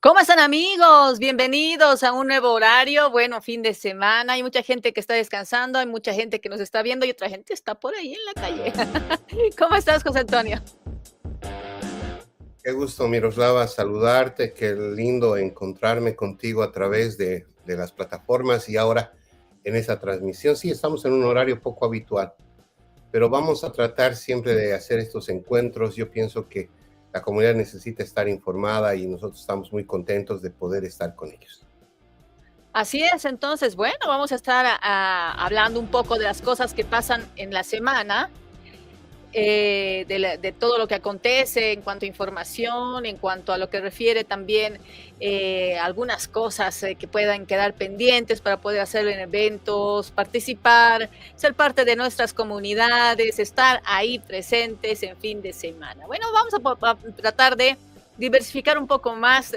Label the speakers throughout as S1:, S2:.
S1: ¿Cómo están amigos? Bienvenidos a un nuevo horario, bueno, fin de semana. Hay mucha gente que está descansando, hay mucha gente que nos está viendo y otra gente está por ahí en la calle. ¿Cómo estás, José Antonio?
S2: Qué gusto, Miroslava, saludarte. Qué lindo encontrarme contigo a través de las plataformas y ahora en esa transmisión. Sí, estamos en un horario poco habitual, pero vamos a tratar siempre de hacer estos encuentros. Yo pienso que la comunidad necesita estar informada y nosotros estamos muy contentos de poder estar con ellos.
S1: Así es, entonces, bueno, vamos a estar hablando un poco de las cosas que pasan en la semana, de todo lo que acontece en cuanto a información, en cuanto a lo que refiere también algunas cosas que puedan quedar pendientes para poder hacer en eventos, participar, ser parte de nuestras comunidades, estar ahí presentes en fin de semana. Bueno, vamos a tratar de diversificar un poco más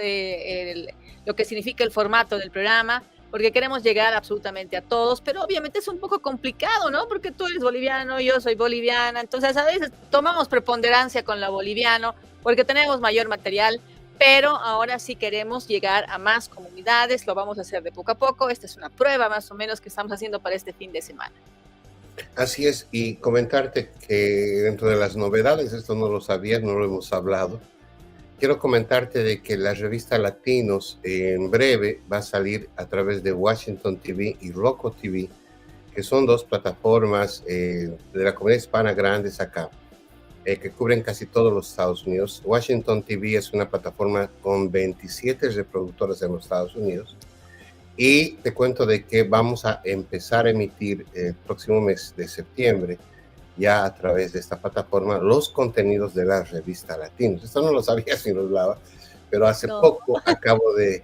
S1: lo que significa el formato del programa, porque queremos llegar absolutamente a todos, pero obviamente es un poco complicado, ¿no? Porque tú eres boliviano, yo soy boliviana, entonces a veces tomamos preponderancia con lo boliviano porque tenemos mayor material, pero ahora sí queremos llegar a más comunidades, lo vamos a hacer de poco a poco, esta es una prueba más o menos que estamos haciendo para este fin de semana.
S2: Así es, y comentarte que dentro de las novedades, esto no lo sabías, no lo hemos hablado. Quiero comentarte de que la revista Latinos en breve va a salir a través de Washington TV y Roku TV, que son dos plataformas de la comunidad hispana grandes acá, que cubren casi todos los Estados Unidos. Washington TV es una plataforma con 27 reproductoras en los Estados Unidos. Y te cuento de que vamos a empezar a emitir el próximo mes de septiembre, ya a través de esta plataforma, los contenidos de la revista Latinos. Esto no lo sabía, si lo hablaba, pero hace poco acabo de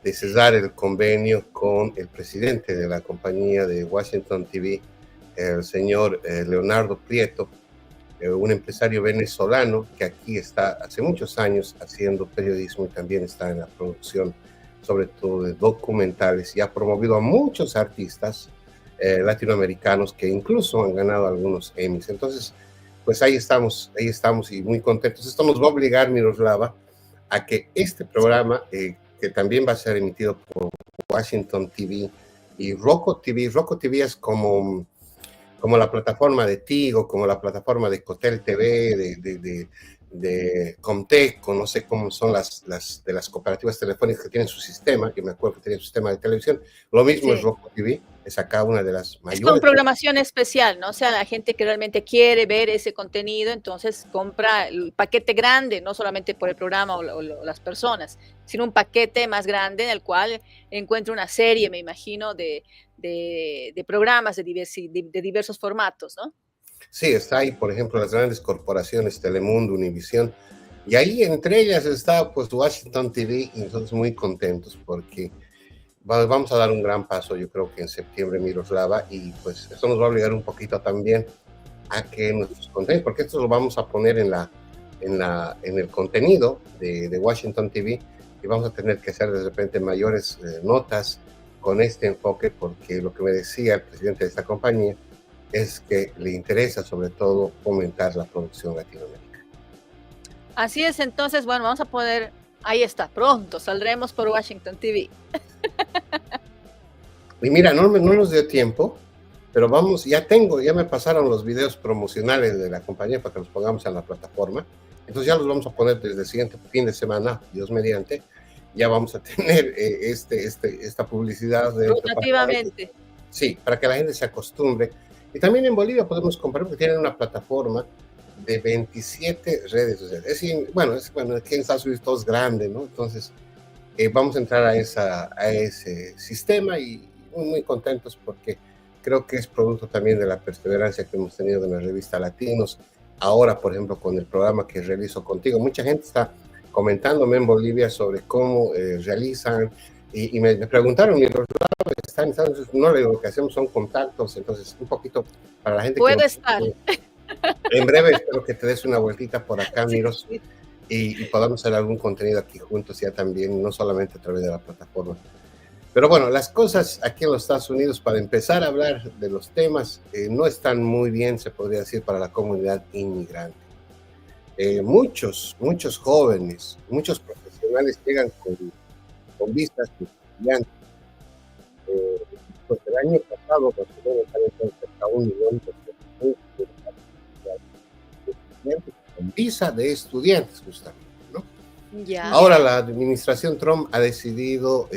S2: cesar el convenio con el presidente de la compañía de Washington TV, el señor Leonardo Prieto, un empresario venezolano que aquí está hace muchos años haciendo periodismo y también está en la producción, sobre todo de documentales, y ha promovido a muchos artistas latinoamericanos que incluso han ganado algunos Emmys. Entonces, pues ahí estamos y muy contentos. Esto nos va a obligar, Miroslava, a que este programa, que también va a ser emitido por Washington TV y Roku TV es como la plataforma de Tigo, como la plataforma de Cotel TV, de Comtec, no sé cómo son de las cooperativas telefónicas que tienen su sistema, que me acuerdo que tienen su sistema de televisión. Lo mismo es Roku TV, es acá una de las mayores.
S1: Es con programación especial, ¿no? O sea, la gente que realmente quiere ver ese contenido, entonces compra el paquete grande, no solamente por el programa o las personas, sino un paquete más grande en el cual encuentra una serie, me imagino, de programas de diversos formatos, ¿no?
S2: Sí, está ahí, por ejemplo, las grandes corporaciones, Telemundo, Univisión, y ahí entre ellas está pues Washington TV, y nosotros muy contentos porque vamos a dar un gran paso, yo creo que en septiembre, Miroslava, y pues esto nos va a obligar un poquito también a que nuestros contenidos, porque esto lo vamos a poner en el contenido de Washington TV, y vamos a tener que hacer de repente mayores notas con este enfoque, porque lo que me decía el presidente de esta compañía es que le interesa sobre todo fomentar la producción latinoamericana.
S1: Así es, entonces, bueno, vamos a poder, ahí está, pronto saldremos por Washington TV.
S2: Y mira, no nos dio tiempo, pero vamos, ya me pasaron los videos promocionales de la compañía para que los pongamos en la plataforma. Entonces ya los vamos a poner desde el siguiente fin de semana, Dios mediante. Ya vamos a tener esta publicidad.
S1: Rotativamente.
S2: Sí, para que la gente se acostumbre. Y también en Bolivia podemos comprar, porque tienen una plataforma de 27 redes sociales. Es decir, bueno, aquí en Estados Unidos todo es grande, ¿no? Entonces, vamos a entrar a ese sistema y muy contentos porque creo que es producto también de la perseverancia que hemos tenido en la revista Latinos. Ahora, por ejemplo, con el programa que realizo contigo, mucha gente está comentándome en Bolivia sobre cómo realizan y me preguntaron, entonces, no, lo que hacemos son contactos, entonces un poquito para la gente
S1: Puedo estar.
S2: En breve espero que te des una vueltita por acá, Miros,
S1: Sí.
S2: y podamos hacer algún contenido aquí juntos ya también, no solamente a través de la plataforma. Pero bueno, las cosas aquí en los Estados Unidos, para empezar a hablar de los temas, no están muy bien, se podría decir, para la comunidad inmigrante. Muchos jóvenes, muchos profesionales internacionales llegan con visas de estudiantes. Pues el año pasado, más o menos, había cerca de 1.200.000 estudiantes con visa de estudiantes, justamente, ¿no?
S1: Ya.
S2: Ahora la administración Trump ha decidido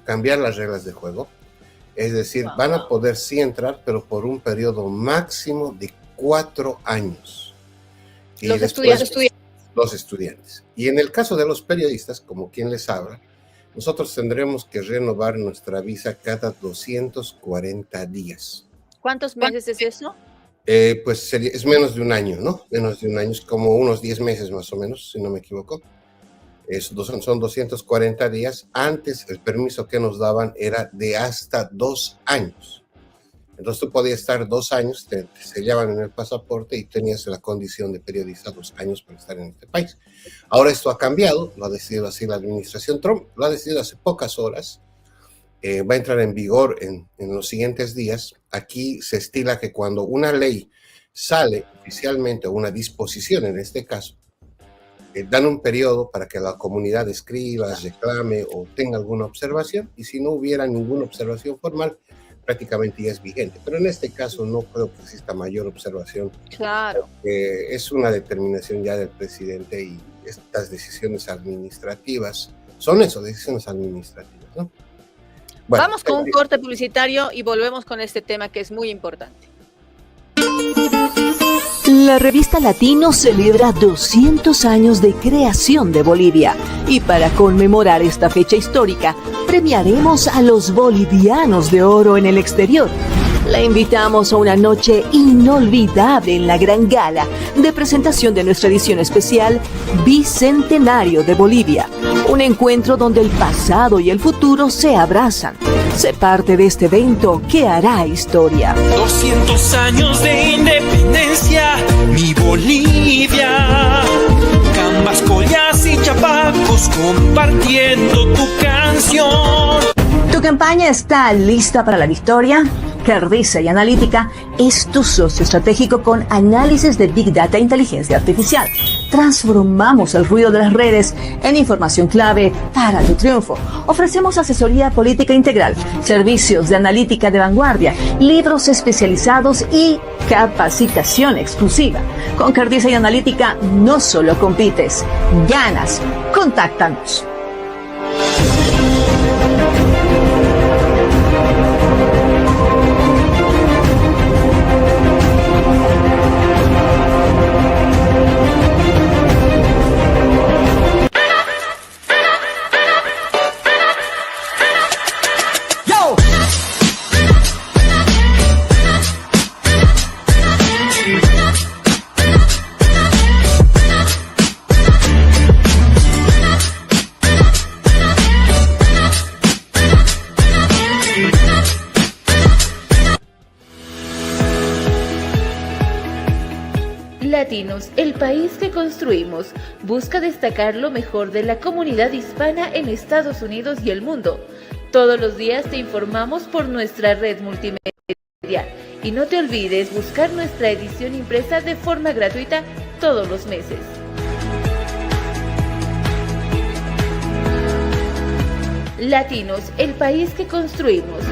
S2: cambiar las reglas de juego. Es decir, van a poder sí entrar, pero por un periodo máximo de 4 años. Y
S1: los
S2: después,
S1: estudiantes.
S2: Los estudiantes. Y en el caso de los periodistas, como quien les habla, nosotros tendremos que renovar nuestra visa cada 240 días.
S1: ¿Cuántos meses es eso?
S2: Pues es menos de un año, ¿no? Menos de un año, es como unos 10 meses más o menos, si no me equivoco. Son 240 días. Antes el permiso que nos daban era de hasta 2 años. Entonces tú podías estar 2 años, te sellaban en el pasaporte y tenías la condición de periodista 2 años para estar en este país. Ahora esto ha cambiado, lo ha decidido así la administración Trump, lo ha decidido hace pocas horas. Va a entrar en vigor en los siguientes días. Aquí se estila que cuando una ley sale oficialmente, o una disposición en este caso, dan un periodo para que la comunidad escriba, reclame o tenga alguna observación, y si no hubiera ninguna observación formal, prácticamente ya es vigente. Pero en este caso no creo que exista mayor observación.
S1: Claro.
S2: Es una determinación ya del presidente, y estas decisiones administrativas son eso, decisiones administrativas, ¿no?
S1: Bueno, vamos con un corte publicitario y volvemos con este tema que es muy importante.
S3: La revista Latino celebra 200 años de creación de Bolivia, y para conmemorar esta fecha histórica, premiaremos a los bolivianos de oro en el exterior. La invitamos a una noche inolvidable en la gran gala de presentación de nuestra edición especial Bicentenario de Bolivia. Un encuentro donde el pasado y el futuro se abrazan. Sé parte de este evento que hará historia.
S4: 200 años de independencia, mi Bolivia. Cambas, collas y chapacos compartiendo tu canción.
S3: ¿Tu campaña está lista para la victoria? Cardiza y Analítica es tu socio estratégico con análisis de Big Data e inteligencia artificial. Transformamos el ruido de las redes en información clave para tu triunfo. Ofrecemos asesoría política integral, servicios de analítica de vanguardia, libros especializados y capacitación exclusiva. Con Cardiza y Analítica no solo compites, ganas. Contáctanos.
S5: Latinos, el país que construimos, busca destacar lo mejor de la comunidad hispana en Estados Unidos y el mundo. Todos los días te informamos por nuestra red multimedia. Y no te olvides buscar nuestra edición impresa de forma gratuita todos los meses. Latinos, el país que construimos.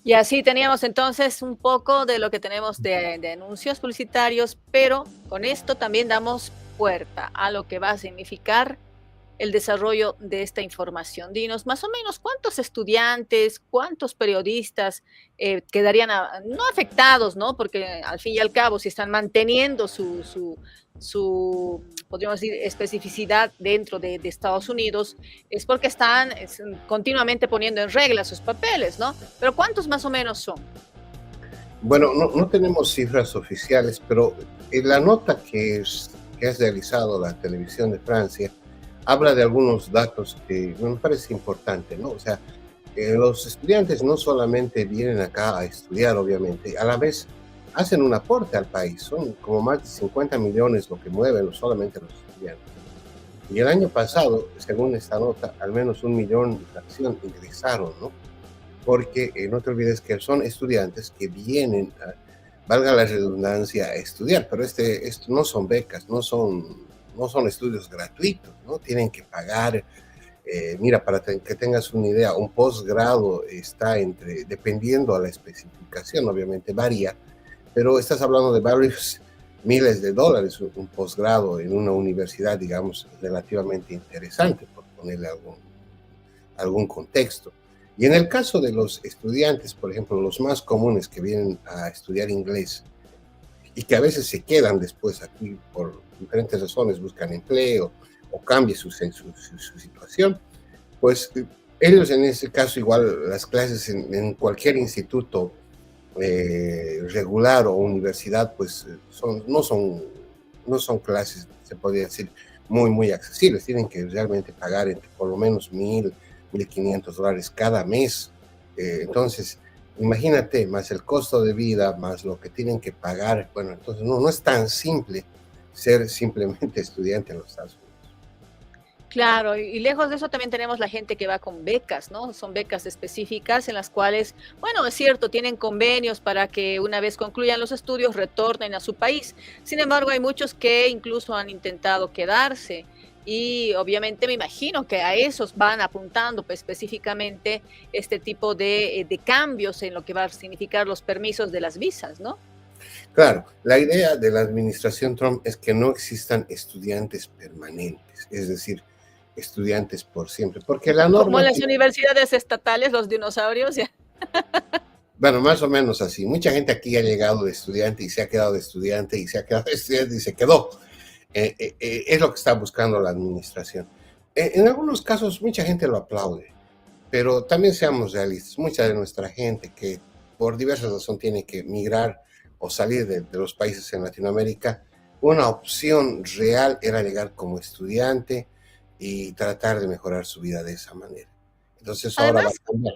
S1: Y así teníamos entonces un poco de lo que tenemos de anuncios publicitarios, pero con esto también damos puerta a lo que va a significar el desarrollo de esta información. Dinos, más o menos, ¿cuántos estudiantes, cuántos periodistas quedarían no afectados, ¿no? Porque al fin y al cabo, si están manteniendo su podríamos decir, especificidad dentro de Estados Unidos, es porque están continuamente poniendo en regla sus papeles, ¿no? Pero ¿cuántos más o menos son?
S2: Bueno, no tenemos cifras oficiales, pero en la nota que has realizado la televisión de Francia habla de algunos datos que me parece importante, ¿no? O sea, los estudiantes no solamente vienen acá a estudiar, obviamente, a la vez hacen un aporte al país. Son como más de 50 millones lo que mueven, no solamente los estudiantes. Y el año pasado, según esta nota, al menos 1 millón de acción ingresaron, ¿no? Porque no te olvides que son estudiantes que vienen, valga la redundancia, a estudiar, pero esto no son becas, no son no son estudios gratuitos, ¿no? Tienen que pagar. Mira, para que tengas una idea, un posgrado está dependiendo a la especificación, obviamente varía, pero estás hablando de varios miles de dólares, un posgrado en una universidad, digamos, relativamente interesante, por ponerle algún contexto. Y en el caso de los estudiantes, por ejemplo, los más comunes que vienen a estudiar inglés y que a veces se quedan después aquí por diferentes razones, buscan empleo o cambia su situación, pues ellos en ese caso igual las clases en cualquier instituto regular o universidad pues no son clases, se podría decir, muy accesibles. Tienen que realmente pagar entre por lo menos $1,500 cada mes. Entonces, imagínate, más el costo de vida, más lo que tienen que pagar. Bueno, entonces no es tan simple ser simplemente estudiante en los Estados Unidos.
S1: Claro, y lejos de eso también tenemos la gente que va con becas, ¿no? Son becas específicas en las cuales, bueno, es cierto, tienen convenios para que una vez concluyan los estudios retornen a su país. Sin embargo, hay muchos que incluso han intentado quedarse y obviamente me imagino que a esos van apuntando pues, específicamente este tipo de cambios en lo que va a significar los permisos de las visas, ¿no?
S2: Claro, la idea de la administración Trump es que no existan estudiantes permanentes, es decir, estudiantes por siempre, porque la norma...
S1: Como en las universidades estatales, los dinosaurios, ya.
S2: Bueno, más o menos así. Mucha gente aquí ha llegado de estudiante y se ha quedado de estudiante y se ha quedado de estudiante y se quedó. Es lo que está buscando la administración. En algunos casos, mucha gente lo aplaude, pero también seamos realistas. Mucha de nuestra gente que por diversas razones tiene que migrar o salir de los países en Latinoamérica, una opción real era llegar como estudiante y tratar de mejorar su vida de esa manera. Entonces ahora va a cambiar.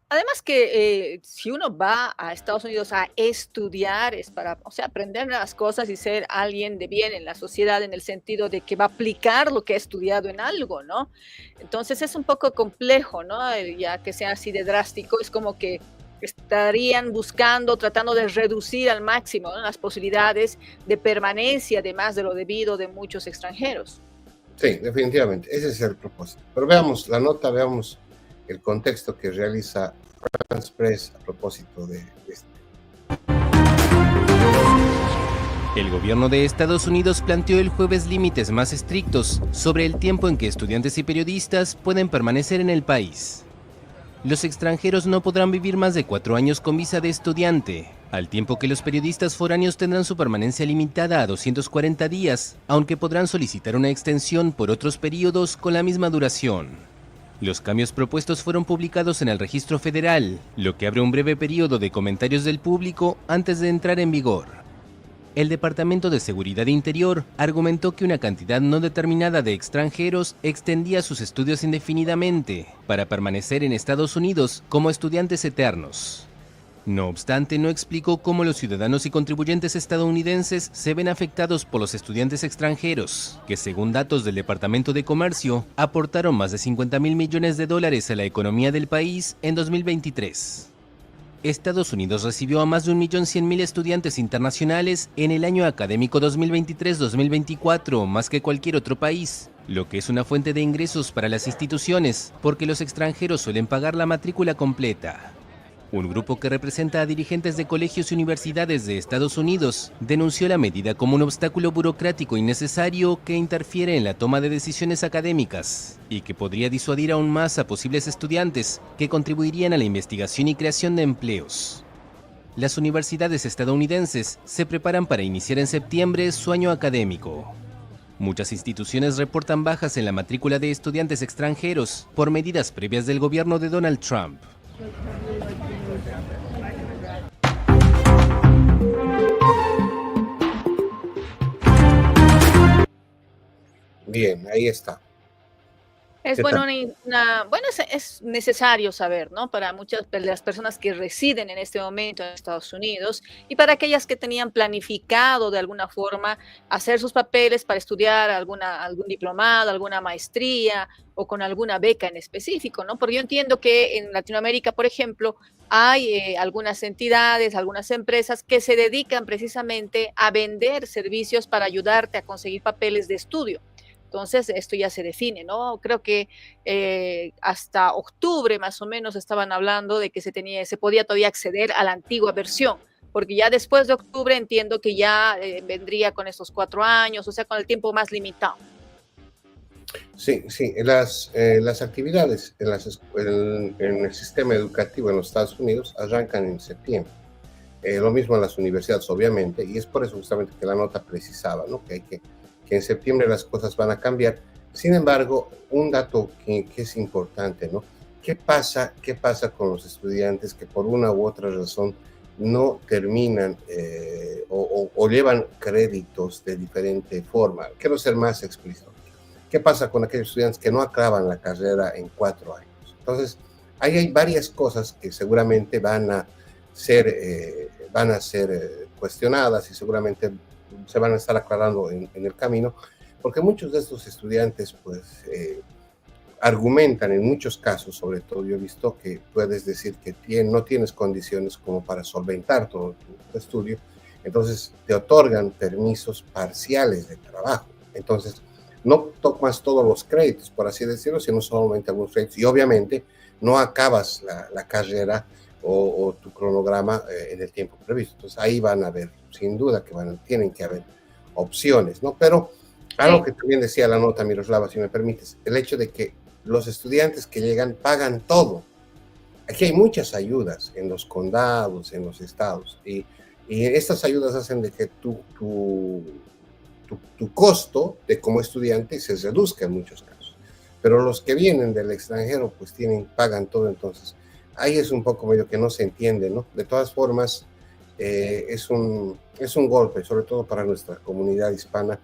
S1: Además que si uno va a Estados Unidos a estudiar es para, o sea, aprender nuevas cosas y ser alguien de bien en la sociedad en el sentido de que va a aplicar lo que ha estudiado en algo, ¿no? Entonces es un poco complejo, ¿no? Ya que sea así de drástico, es como que estarían buscando, tratando de reducir al máximo, ¿no?, las posibilidades de permanencia, además de lo debido de muchos extranjeros.
S2: Sí, definitivamente, ese es el propósito. Pero veamos la nota, veamos el contexto que realiza France Press a propósito de esto.
S6: El gobierno de Estados Unidos planteó el jueves límites más estrictos sobre el tiempo en que estudiantes y periodistas pueden permanecer en el país. Los extranjeros no podrán vivir más de 4 años con visa de estudiante, al tiempo que los periodistas foráneos tendrán su permanencia limitada a 240 días, aunque podrán solicitar una extensión por otros periodos con la misma duración. Los cambios propuestos fueron publicados en el Registro Federal, lo que abre un breve periodo de comentarios del público antes de entrar en vigor. El Departamento de Seguridad Interior argumentó que una cantidad no determinada de extranjeros extendía sus estudios indefinidamente para permanecer en Estados Unidos como estudiantes eternos. No obstante, no explicó cómo los ciudadanos y contribuyentes estadounidenses se ven afectados por los estudiantes extranjeros, que según datos del Departamento de Comercio, aportaron más de $50,000 millones a la economía del país en 2023. Estados Unidos recibió a más de 1.100.000 estudiantes internacionales en el año académico 2023-2024, más que cualquier otro país, lo que es una fuente de ingresos para las instituciones, porque los extranjeros suelen pagar la matrícula completa. Un grupo que representa a dirigentes de colegios y universidades de Estados Unidos denunció la medida como un obstáculo burocrático innecesario que interfiere en la toma de decisiones académicas y que podría disuadir aún más a posibles estudiantes que contribuirían a la investigación y creación de empleos. Las universidades estadounidenses se preparan para iniciar en septiembre su año académico. Muchas instituciones reportan bajas en la matrícula de estudiantes extranjeros por medidas previas del gobierno de Donald Trump.
S2: Bien, ahí está.
S1: Es
S2: ¿Qué tal?
S1: bueno, bueno, es necesario saber, ¿no? Para muchas de las personas que residen en este momento en Estados Unidos y para aquellas que tenían planificado de alguna forma hacer sus papeles para estudiar algún diplomado, alguna maestría o con alguna beca en específico, ¿no? Porque yo entiendo que en Latinoamérica, por ejemplo, hay algunas entidades, algunas empresas que se dedican precisamente a vender servicios para ayudarte a conseguir papeles de estudio. Entonces, esto ya se define, ¿no? Creo que hasta octubre más o menos estaban hablando de que se podía todavía acceder a la antigua versión, porque ya después de octubre entiendo que ya vendría con estos 4 años, o sea, con el tiempo más limitado.
S2: Sí, sí, las actividades en el sistema educativo en los Estados Unidos arrancan en septiembre. Lo mismo en las universidades, obviamente, y es por eso justamente que la nota precisaba, ¿no? Que en septiembre las cosas van a cambiar. Sin embargo, un dato que es importante, ¿no? ¿Qué pasa con los estudiantes que por una u otra razón no terminan o llevan créditos de diferente forma? Quiero ser más explícito. ¿Qué pasa con aquellos estudiantes que no acaban la carrera en 4 años? Entonces, ahí hay varias cosas que seguramente van a ser cuestionadas y seguramente se van a estar aclarando en el camino, porque muchos de estos estudiantes pues argumentan en muchos casos, sobre todo yo he visto que puedes decir que no tienes condiciones como para solventar todo tu estudio, entonces te otorgan permisos parciales de trabajo. Entonces no tomas todos los créditos, por así decirlo, sino solamente algunos créditos, y obviamente no acabas la carrera o tu cronograma en el tiempo previsto. Entonces ahí van a haber, sin duda, tienen que haber opciones, ¿no? Pero algo que también decía la nota, Miroslava, si me permites, el hecho de que los estudiantes que llegan pagan todo. Aquí hay muchas ayudas en los condados, en los estados, y estas ayudas hacen de que tu costo de como estudiante se reduzca en muchos casos. Pero los que vienen del extranjero, pues pagan todo, entonces ahí es un poco medio que no se entiende, ¿no? De todas formas, es un golpe, sobre todo para nuestra comunidad hispana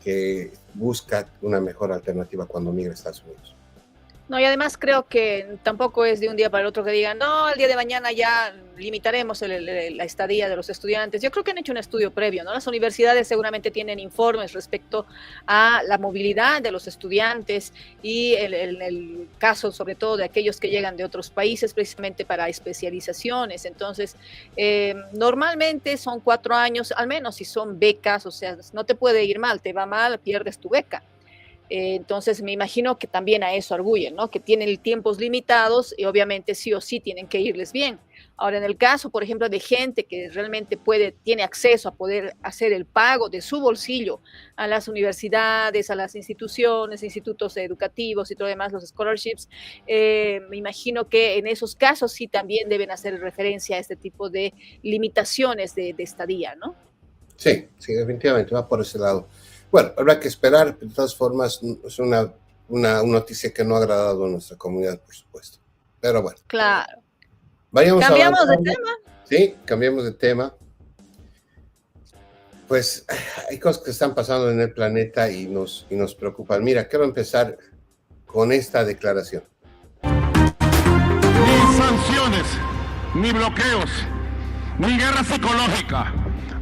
S2: que busca una mejor alternativa cuando migra a Estados Unidos.
S1: No, y además creo que tampoco es de un día para el otro que digan, no, el día de mañana ya limitaremos la estadía de los estudiantes. Yo creo que han hecho un estudio previo, ¿no? Las universidades seguramente tienen informes respecto a la movilidad de los estudiantes y el caso sobre todo de aquellos que llegan de otros países precisamente para especializaciones. Entonces, normalmente son 4 años, al menos si son becas, o sea, no te puede ir mal, te va mal, pierdes tu beca. Entonces me imagino que también a eso arguyen, ¿no? Que tienen tiempos limitados y obviamente sí o sí tienen que irles bien. Ahora, en el caso, por ejemplo, de gente que realmente tiene acceso a poder hacer el pago de su bolsillo a las universidades, a las instituciones, institutos educativos y todo lo demás, los scholarships, me imagino que en esos casos sí también deben hacer referencia a este tipo de limitaciones de estadía, ¿no?
S2: Sí, sí, definitivamente va por ese lado. Bueno, habrá que esperar, de todas formas, es una noticia que no ha agradado a nuestra comunidad, por supuesto. Pero bueno.
S1: Claro.
S2: Vayamos
S1: ¿Cambiamos de
S2: avanzando.
S1: tema?
S2: Sí, cambiamos de tema. Pues hay cosas que están pasando en el planeta y nos preocupan. Mira, quiero empezar con esta declaración.
S7: Ni sanciones, ni bloqueos, ni guerra psicológica,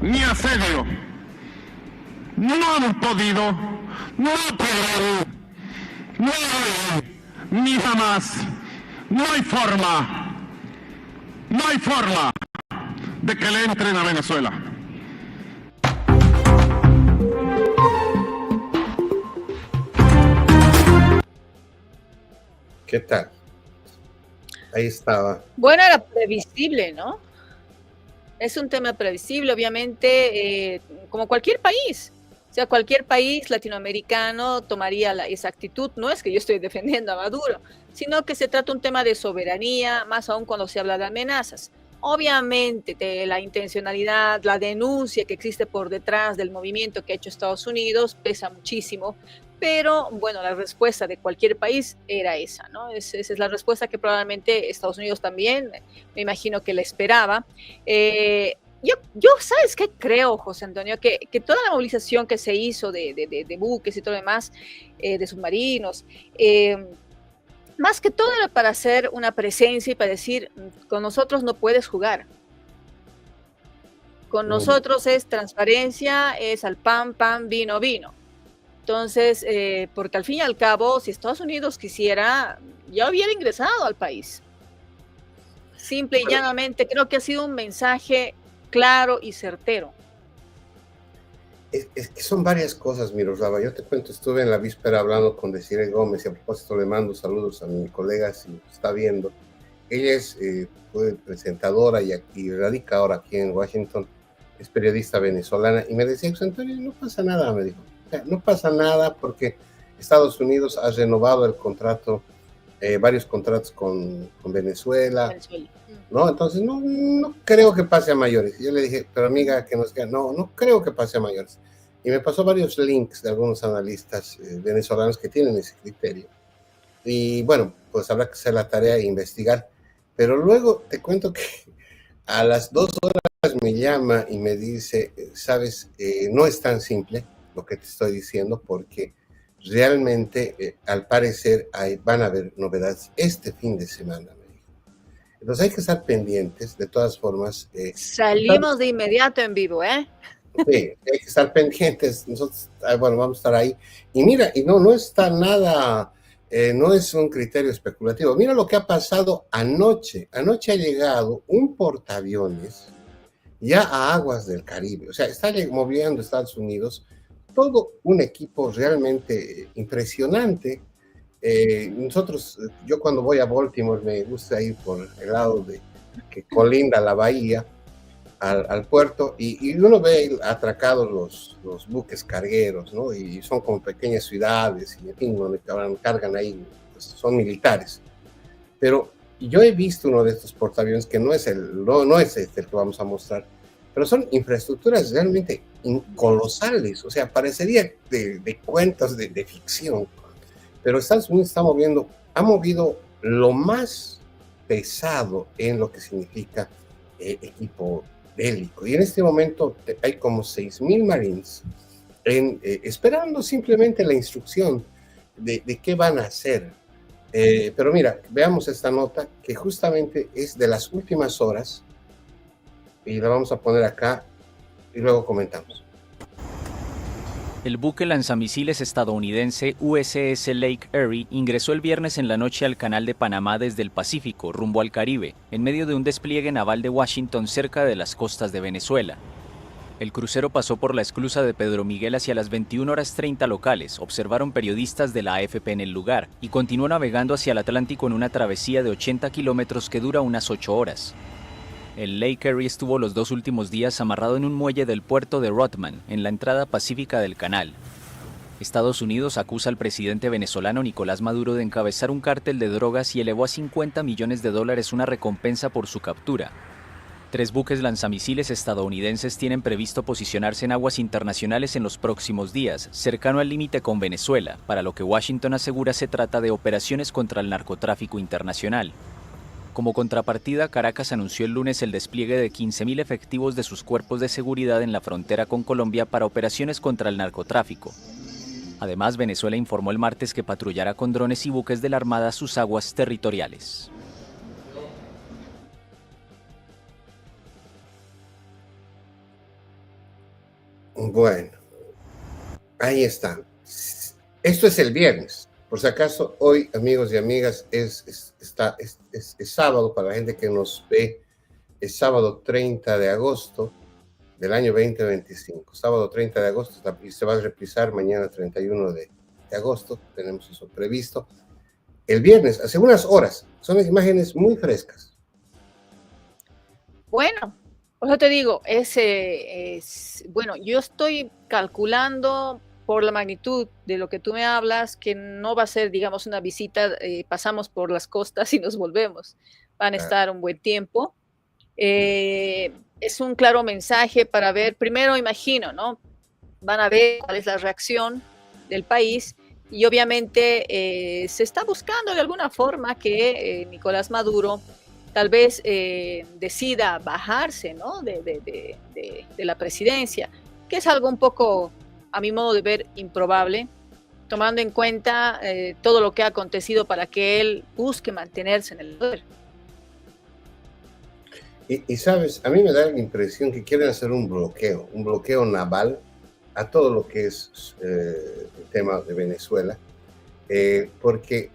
S7: ni asedio no han podido, no podrán, no harán, ni jamás. No hay forma de que le entren a Venezuela.
S2: ¿Qué tal? Ahí estaba.
S1: Bueno, era previsible, ¿no? Es un tema previsible, obviamente, como cualquier país. O sea, cualquier país latinoamericano tomaría esa actitud. No es que yo estoy defendiendo a Maduro, sino que se trata un tema de soberanía, más aún cuando se habla de amenazas. Obviamente, la intencionalidad, la denuncia que existe por detrás del movimiento que ha hecho Estados Unidos pesa muchísimo, pero bueno, la respuesta de cualquier país era esa, ¿no? Esa es la respuesta que probablemente Estados Unidos también, me imagino que la esperaba. yo, ¿sabes qué creo, José Antonio? Que toda la movilización que se hizo de buques y todo lo demás, de submarinos, más que todo era para hacer una presencia y para decir, con nosotros no puedes jugar. Con nosotros es transparencia, es al pan, pan, vino, vino. Entonces, porque al fin y al cabo, si Estados Unidos quisiera, ya hubiera ingresado al país. Simple y llanamente, creo que ha sido un mensaje claro y certero.
S2: Es que son varias cosas, Miroslava. Yo te cuento, estuve en la víspera hablando con Desiree Gómez y a propósito le mando saludos a mi colega si está viendo. Ella fue presentadora y radica ahora aquí en Washington, es periodista venezolana y me decía, José Antonio, no pasa nada, me dijo. O sea, no pasa nada porque Estados Unidos ha renovado el contrato, varios contratos con Venezuela, ¿no? Entonces no creo que pase a mayores. Y yo le dije, pero amiga, que nos queda, no creo que pase a mayores. Y me pasó varios links de algunos analistas venezolanos que tienen ese criterio. Y bueno, pues habrá que hacer la tarea de investigar. Pero luego te cuento que a las 2 horas me llama y me dice, sabes, no es tan simple lo que te estoy diciendo porque realmente al parecer van a haber novedades este fin de semana. Entonces hay que estar pendientes, de todas formas.
S1: Salimos de inmediato en vivo, ¿eh?
S2: Sí, hay que estar pendientes. Nosotros, bueno, vamos a estar ahí. Y mira, y no está nada, no es un criterio especulativo. Mira lo que ha pasado anoche. Anoche ha llegado un portaaviones ya a aguas del Caribe. O sea, está moviendo Estados Unidos todo un equipo realmente impresionante. Yo cuando voy a Baltimore me gusta ir por el lado que colinda la bahía al puerto y uno ve atracados los buques cargueros, ¿no? Y son como pequeñas ciudades y en fin, donde cargan ahí, pues son militares. Pero yo he visto uno de estos portaaviones que no es este el que vamos a mostrar, pero son infraestructuras realmente colosales, o sea, parecería de cuentos de ficción. Pero Estados Unidos ha movido lo más pesado en lo que significa equipo bélico. Y en este momento hay como 6,000 Marines esperando simplemente la instrucción de qué van a hacer. Pero mira, veamos esta nota que justamente es de las últimas horas y la vamos a poner acá y luego comentamos.
S8: El buque lanzamisiles estadounidense USS Lake Erie ingresó el viernes en la noche al Canal de Panamá desde el Pacífico, rumbo al Caribe, en medio de un despliegue naval de Washington cerca de las costas de Venezuela. El crucero pasó por la esclusa de Pedro Miguel hacia las 21:30 locales, observaron periodistas de la AFP en el lugar, y continuó navegando hacia el Atlántico en una travesía de 80 kilómetros que dura unas 8 horas. El Lake Erie estuvo los 2 últimos días amarrado en un muelle del puerto de Rodman, en la entrada pacífica del canal. Estados Unidos acusa al presidente venezolano Nicolás Maduro de encabezar un cártel de drogas y elevó a $50 millones una recompensa por su captura. 3 buques lanzamisiles estadounidenses tienen previsto posicionarse en aguas internacionales en los próximos días, cercano al límite con Venezuela, para lo que Washington asegura se trata de operaciones contra el narcotráfico internacional. Como contrapartida, Caracas anunció el lunes el despliegue de 15,000 efectivos de sus cuerpos de seguridad en la frontera con Colombia para operaciones contra el narcotráfico. Además, Venezuela informó el martes que patrullará con drones y buques de la Armada sus aguas territoriales.
S2: Bueno, ahí está. Esto es el viernes. Por si acaso, hoy, amigos y amigas, es sábado, para la gente que nos ve, es sábado 30 de agosto del año 2025. Sábado 30 de agosto, y se va a reprisar mañana 31 de agosto, tenemos eso previsto. El viernes, hace unas horas, son imágenes muy frescas.
S1: Bueno, por eso te digo, bueno, yo estoy calculando por la magnitud de lo que tú me hablas, que no va a ser, digamos, una visita, pasamos por las costas y nos volvemos. Van a estar un buen tiempo. Es un claro mensaje para ver, primero imagino, ¿no? Van a ver cuál es la reacción del país y obviamente se está buscando de alguna forma que Nicolás Maduro tal vez decida bajarse, ¿no? de la presidencia, que es algo un poco, a mi modo de ver, improbable, tomando en cuenta todo lo que ha acontecido para que él busque mantenerse en el poder.
S2: Y sabes, a mí me da la impresión que quieren hacer un bloqueo naval a todo lo que es el tema de Venezuela, porque,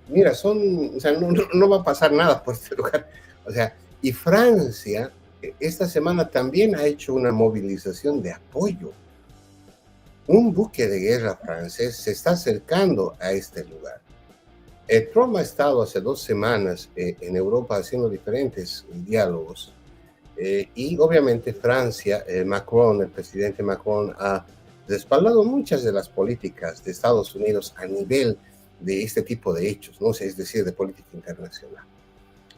S2: mira, o sea, no va a pasar nada por este lugar. O sea, y Francia esta semana también ha hecho una movilización de apoyo. Un buque de guerra francés se está acercando a este lugar. Trump ha estado hace 2 semanas en Europa haciendo diferentes diálogos y obviamente Francia, Macron, el presidente Macron, ha respaldado muchas de las políticas de Estados Unidos a nivel de este tipo de hechos, ¿no? Es decir, de política internacional.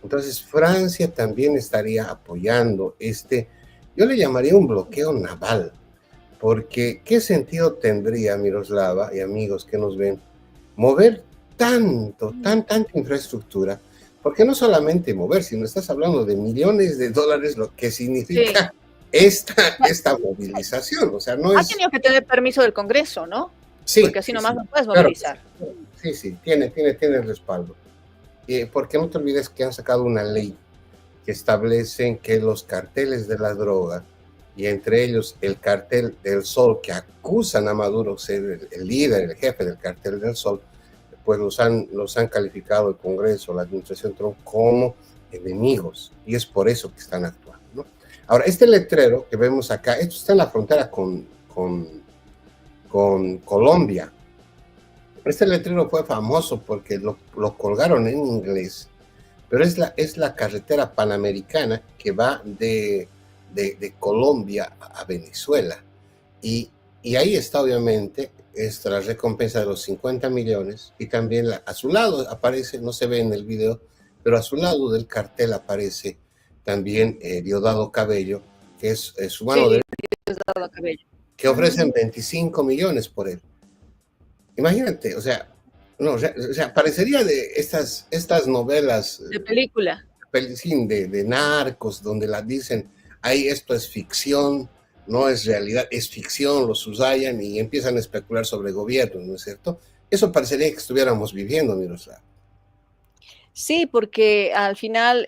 S2: Entonces Francia también estaría apoyando yo le llamaría un bloqueo naval, porque ¿qué sentido tendría, Miroslava y amigos que nos ven, mover tanta infraestructura? Porque no solamente mover, sino estás hablando de millones de dólares, lo que significa esta movilización. O sea, no
S1: ha tenido que tener permiso del Congreso, ¿no?
S2: Sí.
S1: Porque así nomás no puedes movilizar.
S2: Claro, sí, tiene el respaldo. Porque no te olvides que han sacado una ley que establece que los carteles de la droga, y entre ellos el cartel del Sol, que acusan a Maduro ser el líder, el jefe del cartel del Sol, pues los han calificado el Congreso, la administración Trump, como enemigos, y es por eso que están actuando, ¿no? Ahora, este letrero que vemos acá, esto está en la frontera con Colombia. Este letrero fue famoso porque lo colgaron en inglés, pero es la carretera panamericana que va de Colombia a Venezuela. Y ahí está obviamente la recompensa de los 50 millones y también a su lado aparece, no se ve en el video, pero a su lado del cartel aparece también Diosdado Cabello, que es su mano derecha, que ofrecen 25 millones por él. Imagínate, o sea, parecería de estas novelas
S1: de película,
S2: de narcos, donde las dicen, ahí esto es ficción, no es realidad, es ficción, lo subrayan y empiezan a especular sobre gobierno, ¿no es cierto? Eso parecería que estuviéramos viviendo, Miroslava.
S1: Sí, porque al final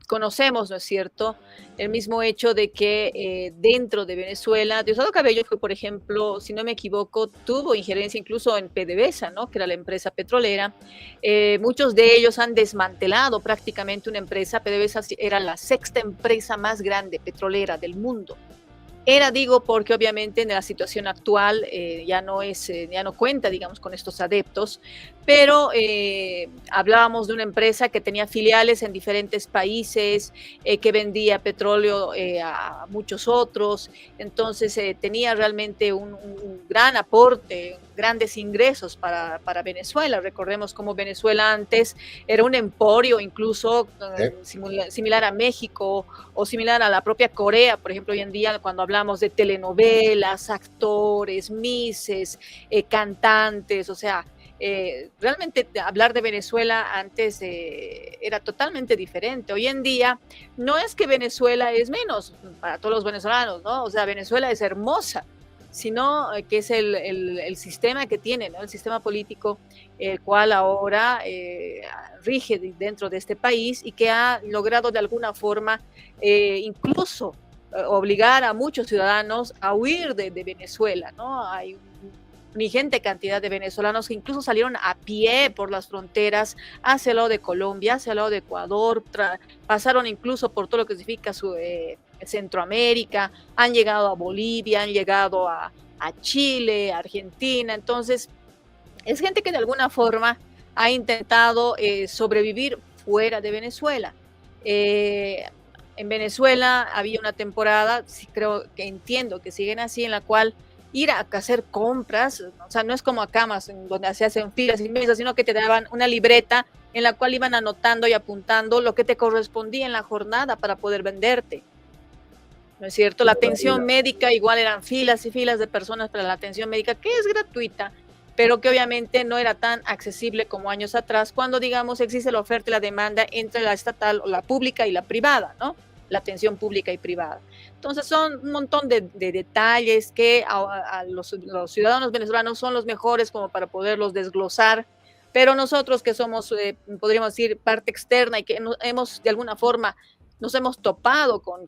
S1: conocemos, ¿no es cierto?, el mismo hecho de que dentro de Venezuela, Diosdado Cabello fue, por ejemplo, si no me equivoco, tuvo injerencia incluso en PDVSA, ¿no?, que era la empresa petrolera. Muchos de ellos han desmantelado prácticamente una empresa. PDVSA era la 6ª empresa más grande petrolera del mundo. Digo, porque obviamente en la situación actual ya no cuenta, digamos, con estos adeptos, pero hablábamos de una empresa que tenía filiales en diferentes países, que vendía petróleo a muchos otros, entonces tenía realmente un gran aporte, grandes ingresos para Venezuela. Recordemos cómo Venezuela antes era un emporio, incluso similar a México o similar a la propia Corea, por ejemplo, hoy en día cuando hablamos de telenovelas, actores, misses, cantantes, o sea, realmente hablar de Venezuela antes era totalmente diferente. Hoy en día no es que Venezuela es menos para todos los venezolanos, ¿no? O sea, Venezuela es hermosa, sino que es el sistema que tiene, ¿no? El sistema político, el cual ahora rige dentro de este país y que ha logrado de alguna forma incluso obligar a muchos ciudadanos a huir de Venezuela, ¿no? Hay una ingente cantidad de venezolanos que incluso salieron a pie por las fronteras hacia el lado de Colombia, hacia el lado de Ecuador, pasaron incluso por todo lo que significa Centroamérica, han llegado a Bolivia, han llegado a Chile, Argentina. Entonces, es gente que de alguna forma ha intentado sobrevivir fuera de Venezuela. En Venezuela había una temporada, entiendo que siguen así, en la cual ir a hacer compras, o sea, no es como acá más, donde se hacen filas inmensas, sino que te daban una libreta en la cual iban anotando y apuntando lo que te correspondía en la jornada para poder venderte, ¿no es cierto? La atención médica, igual eran filas y filas de personas para la atención médica, que es gratuita, pero que obviamente no era tan accesible como años atrás, cuando, digamos, existe la oferta y la demanda entre la estatal, o la pública y la privada, ¿no? La atención pública y privada. Entonces son un montón de detalles que a los ciudadanos venezolanos son los mejores como para poderlos desglosar, pero nosotros que somos, podríamos decir, parte externa y que hemos de alguna forma nos hemos topado con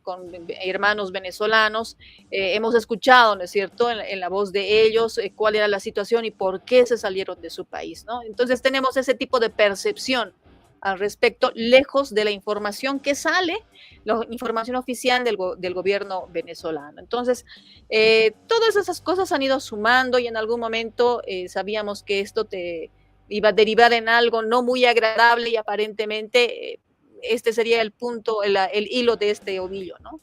S1: hermanos venezolanos, hemos escuchado, ¿no es cierto?, en la voz de ellos, cuál era la situación y por qué se salieron de su país, ¿no? Entonces tenemos ese tipo de percepción al respecto, lejos de la información que sale, la información oficial del gobierno venezolano. Entonces, todas esas cosas han ido sumando y en algún momento sabíamos que esto te iba a derivar en algo no muy agradable y aparentemente este sería el punto, el hilo de este ovillo, ¿no?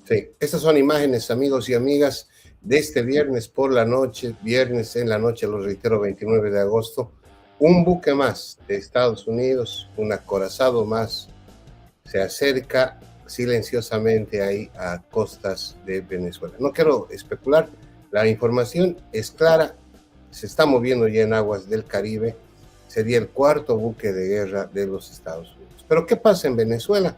S2: Sí, estas son imágenes, amigos y amigas, de este viernes por la noche, viernes en la noche, lo reitero, 29 de agosto, un buque más de Estados Unidos, un acorazado más, se acerca silenciosamente ahí a costas de Venezuela. No quiero especular, la información es clara, se está moviendo ya en aguas del Caribe, sería el cuarto buque de guerra de los Estados Unidos. Pero ¿qué pasa en Venezuela?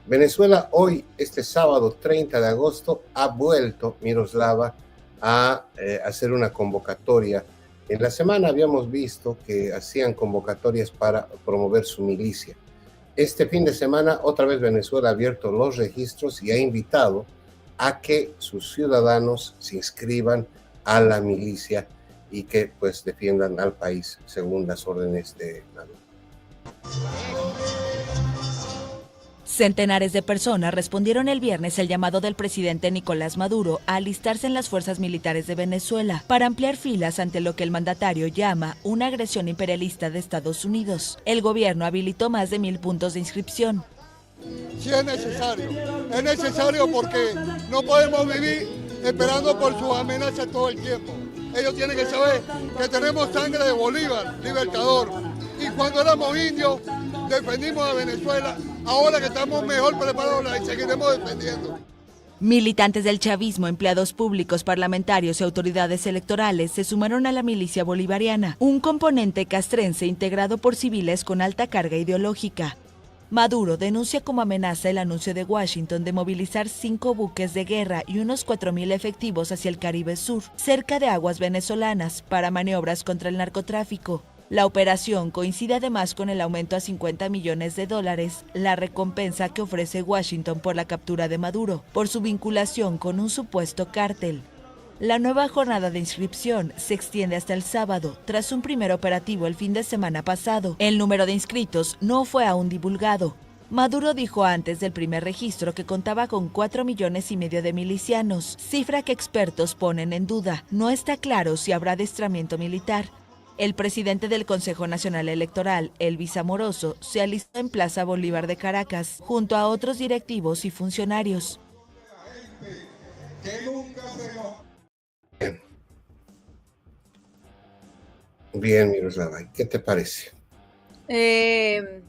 S2: Venezuela hoy, este sábado 30 de agosto, ha vuelto, Miroslava, a hacer una convocatoria. En la semana habíamos visto que hacían convocatorias para promover su milicia. Este fin de semana, otra vez Venezuela ha abierto los registros y ha invitado a que sus ciudadanos se inscriban a la milicia y que pues defiendan al país según las órdenes de Maduro.
S9: Centenares de personas respondieron el viernes el llamado del presidente Nicolás Maduro a alistarse en las fuerzas militares de Venezuela para ampliar filas ante lo que el mandatario llama una agresión imperialista de Estados Unidos. El gobierno habilitó más de 1,000 puntos de inscripción.
S10: Sí es necesario porque no podemos vivir esperando por sus amenazas todo el tiempo. Ellos tienen que saber que tenemos sangre de Bolívar, libertador. Y cuando éramos indios, defendimos a Venezuela. Ahora que estamos mejor preparados, la seguiremos defendiendo.
S9: Militantes del chavismo, empleados públicos, parlamentarios y autoridades electorales se sumaron a la milicia bolivariana, un componente castrense integrado por civiles con alta carga ideológica. Maduro denuncia como amenaza el anuncio de Washington de movilizar 5 buques de guerra y unos 4,000 efectivos hacia el Caribe Sur, cerca de aguas venezolanas, para maniobras contra el narcotráfico. La operación coincide además con el aumento a $50 millones, la recompensa que ofrece Washington por la captura de Maduro, por su vinculación con un supuesto cártel. La nueva jornada de inscripción se extiende hasta el sábado, tras un primer operativo el fin de semana pasado. El número de inscritos no fue aún divulgado. Maduro dijo antes del primer registro que contaba con 4,5 millones de milicianos, cifra que expertos ponen en duda. No está claro si habrá adiestramiento militar. El presidente del Consejo Nacional Electoral, Elvis Amoroso, se alistó en Plaza Bolívar de Caracas, junto a otros directivos y funcionarios.
S2: Bien, Miroslava, ¿qué te parece?
S1: Que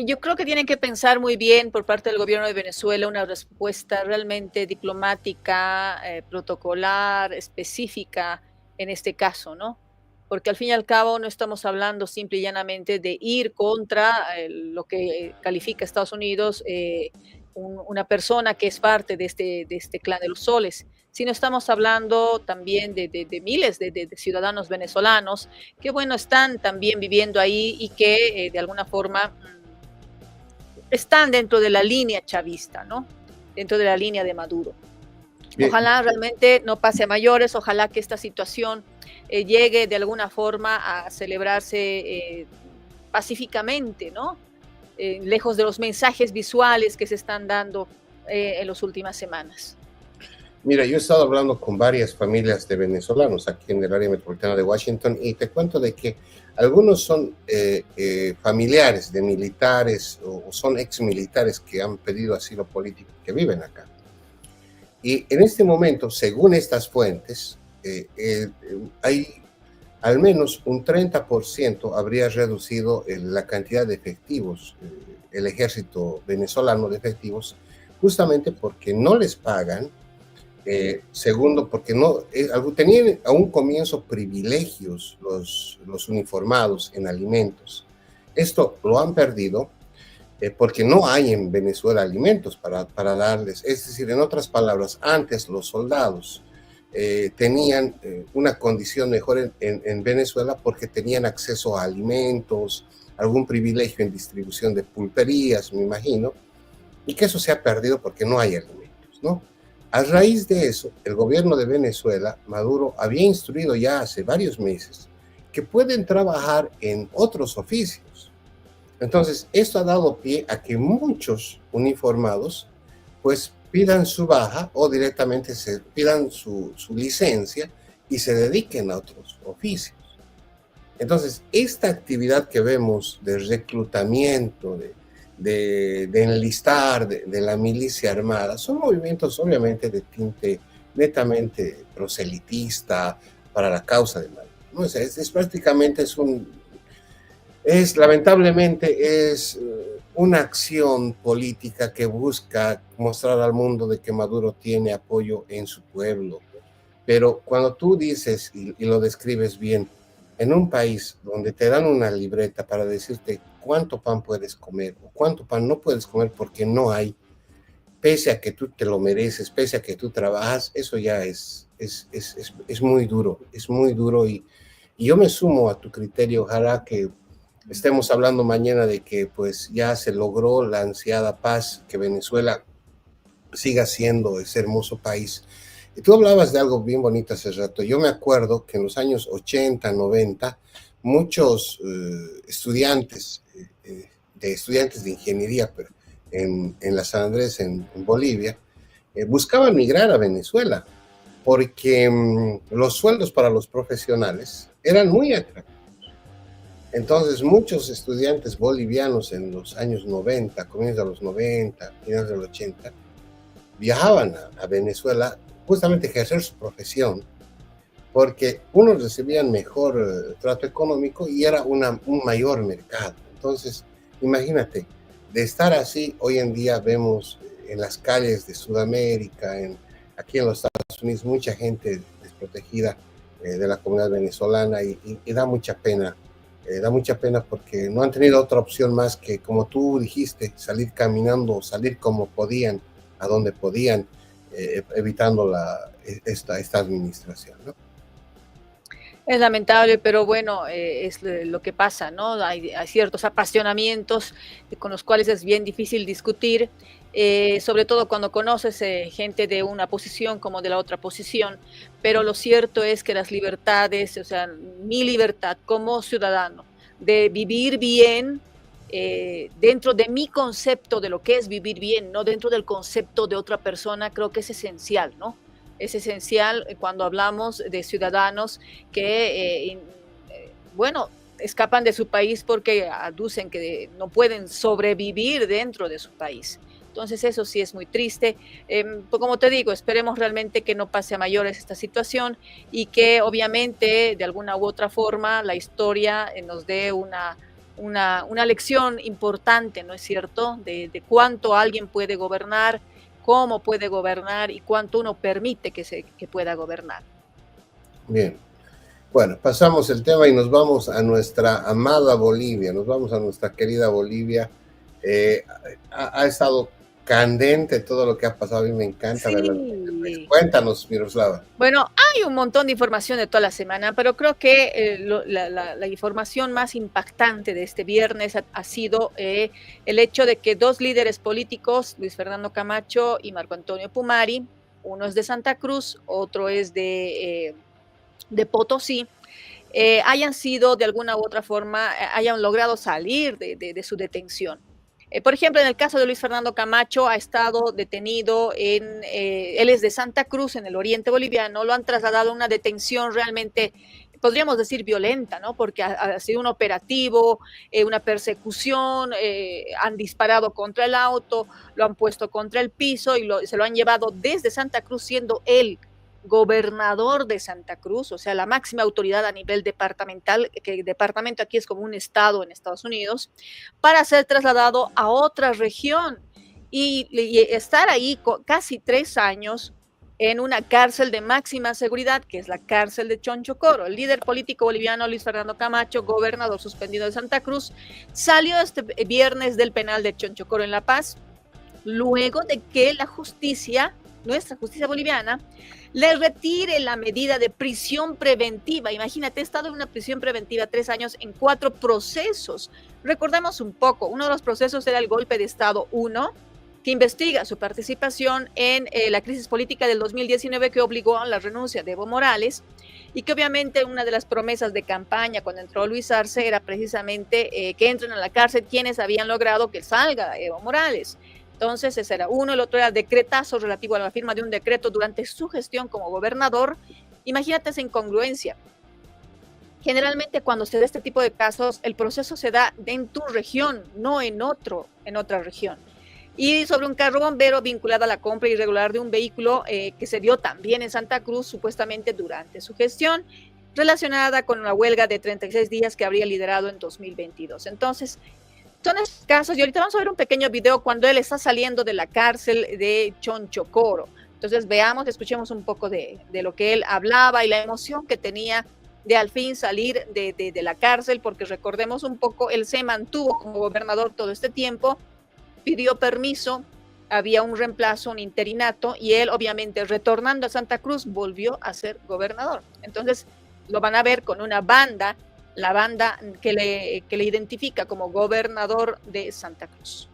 S1: yo creo que tienen que pensar muy bien por parte del gobierno de Venezuela una respuesta realmente diplomática, protocolar, específica en este caso, ¿no? Porque al fin y al cabo no estamos hablando simple y llanamente de ir contra lo que califica Estados Unidos, una persona que es parte de este clan de los soles, sino estamos hablando también de miles de ciudadanos venezolanos que, bueno, están también viviendo ahí y que de alguna forma están dentro de la línea chavista, ¿no? Dentro de la línea de Maduro. Bien. Ojalá realmente no pase a mayores, ojalá que esta situación llegue de alguna forma a celebrarse pacíficamente, ¿no? Lejos de los mensajes visuales que se están dando en las últimas semanas.
S2: Mira, yo he estado hablando con varias familias de venezolanos aquí en el área metropolitana de Washington y te cuento de que algunos son familiares de militares o son exmilitares que han pedido asilo político que viven acá. Y en este momento, según estas fuentes, hay al menos un 30% habría reducido la cantidad de efectivos, el ejército venezolano de efectivos, justamente porque no les pagan Segundo, porque tenían a un comienzo privilegios los uniformados en alimentos. Esto lo han perdido porque no hay en Venezuela alimentos para darles. Es decir, en otras palabras, antes los soldados tenían una condición mejor en Venezuela porque tenían acceso a alimentos, algún privilegio en distribución de pulperías, me imagino, y que eso se ha perdido porque no hay alimentos, ¿no? A raíz de eso, el gobierno de Venezuela, Maduro, había instruido ya hace varios meses que pueden trabajar en otros oficios. Entonces, esto ha dado pie a que muchos uniformados pues pidan su baja o directamente pidan su licencia y se dediquen a otros oficios. Entonces, esta actividad que vemos de reclutamiento, de enlistar de la milicia armada, son movimientos obviamente de tinte netamente proselitista para la causa de Maduro, ¿no? O sea, prácticamente lamentablemente es una acción política que busca mostrar al mundo de que Maduro tiene apoyo en su pueblo. Pero cuando tú dices y lo describes bien, en un país donde te dan una libreta para decirte cuánto pan puedes comer o cuánto pan no puedes comer porque no hay, pese a que tú te lo mereces, pese a que tú trabajas, eso ya es muy duro, y yo me sumo a tu criterio. Ojalá que estemos hablando mañana de que pues ya se logró la ansiada paz, que Venezuela siga siendo ese hermoso país. Y tú hablabas de algo bien bonito hace rato. Yo me acuerdo que en los años 80, 90, muchos estudiantes de ingeniería en la San Andrés, en Bolivia, buscaban migrar a Venezuela porque los sueldos para los profesionales eran muy atractivos. Entonces, muchos estudiantes bolivianos en los años 90, comienzos de los 90, finales de los 80, viajaban a Venezuela justamente a ejercer su profesión, porque unos recibían mejor trato económico y era un mayor mercado. Entonces, imagínate, de estar así, hoy en día vemos en las calles de Sudamérica, aquí en los Estados Unidos, mucha gente desprotegida de la comunidad venezolana y da mucha pena. Da mucha pena porque no han tenido otra opción más que, como tú dijiste, salir caminando, salir como podían, a donde podían, evitando esta administración, ¿no?
S1: Es lamentable, pero bueno, es lo que pasa, ¿no? Hay ciertos apasionamientos con los cuales es bien difícil discutir, sobre todo cuando conoces gente de una posición como de la otra posición, pero lo cierto es que las libertades, o sea, mi libertad como ciudadano de vivir bien, dentro de mi concepto de lo que es vivir bien, no dentro del concepto de otra persona, creo que es esencial, ¿no? Es esencial cuando hablamos de ciudadanos que, bueno, escapan de su país porque aducen que no pueden sobrevivir dentro de su país. Entonces eso sí es muy triste. Pues como te digo, esperemos realmente que no pase a mayores esta situación y que obviamente de alguna u otra forma la historia nos dé una lección importante, ¿no es cierto?, de cuánto alguien puede gobernar, cómo puede gobernar y cuánto uno permite que pueda gobernar.
S2: Bien, bueno, pasamos el tema y nos vamos a nuestra amada Bolivia, nos vamos a nuestra querida Bolivia. Ha estado candente todo lo que ha pasado, a mí me encanta.
S1: Sí.
S2: Cuéntanos, Miroslava.
S1: Bueno, hay un montón de información de toda la semana, pero creo que la información más impactante de este viernes ha sido el hecho de que dos líderes políticos, Luis Fernando Camacho y Marco Antonio Pumari, uno es de Santa Cruz, otro es de Potosí, hayan sido de alguna u otra forma, hayan logrado salir de su detención. Por ejemplo, en el caso de Luis Fernando Camacho, ha estado detenido él es de Santa Cruz, en el oriente boliviano, lo han trasladado a una detención realmente, podríamos decir, violenta, ¿no? Porque ha sido un operativo, una persecución, han disparado contra el auto, lo han puesto contra el piso y se lo han llevado desde Santa Cruz, siendo él gobernador de Santa Cruz, o sea, la máxima autoridad a nivel departamental, que el departamento aquí es como un estado en Estados Unidos, para ser trasladado a otra región y estar ahí casi 3 años en una cárcel de máxima seguridad, que es la cárcel de Chonchocoro. El líder político boliviano Luis Fernando Camacho, gobernador suspendido de Santa Cruz, salió este viernes del penal de Chonchocoro en La Paz, luego de que la justicia, nuestra justicia boliviana, le retire la medida de prisión preventiva. Imagínate, ha estado en una prisión preventiva 3 años en 4 procesos. Recordemos un poco, uno de los procesos era el golpe de Estado 1, que investiga su participación en la crisis política del 2019 que obligó a la renuncia de Evo Morales, y que obviamente una de las promesas de campaña cuando entró Luis Arce era precisamente que entren a la cárcel quienes habían logrado que salga Evo Morales. Entonces ese era uno, el otro era decretazo relativo a la firma de un decreto durante su gestión como gobernador. Imagínate esa incongruencia. Generalmente cuando se da este tipo de casos, el proceso se da en tu región, no en otra región. Y sobre un carro bombero vinculado a la compra irregular de un vehículo que se dio también en Santa Cruz, supuestamente durante su gestión, relacionada con una huelga de 36 días que habría liderado en 2022. Entonces, son esos casos, y ahorita vamos a ver un pequeño video cuando él está saliendo de la cárcel de Chonchocoro. Entonces veamos, escuchemos un poco de lo que él hablaba y la emoción que tenía de al fin salir de la cárcel, porque recordemos un poco, él se mantuvo como gobernador todo este tiempo, pidió permiso, había un reemplazo, un interinato, y él obviamente retornando a Santa Cruz volvió a ser gobernador. Entonces lo van a ver con una banda, la banda que le identifica como gobernador de Santa Cruz.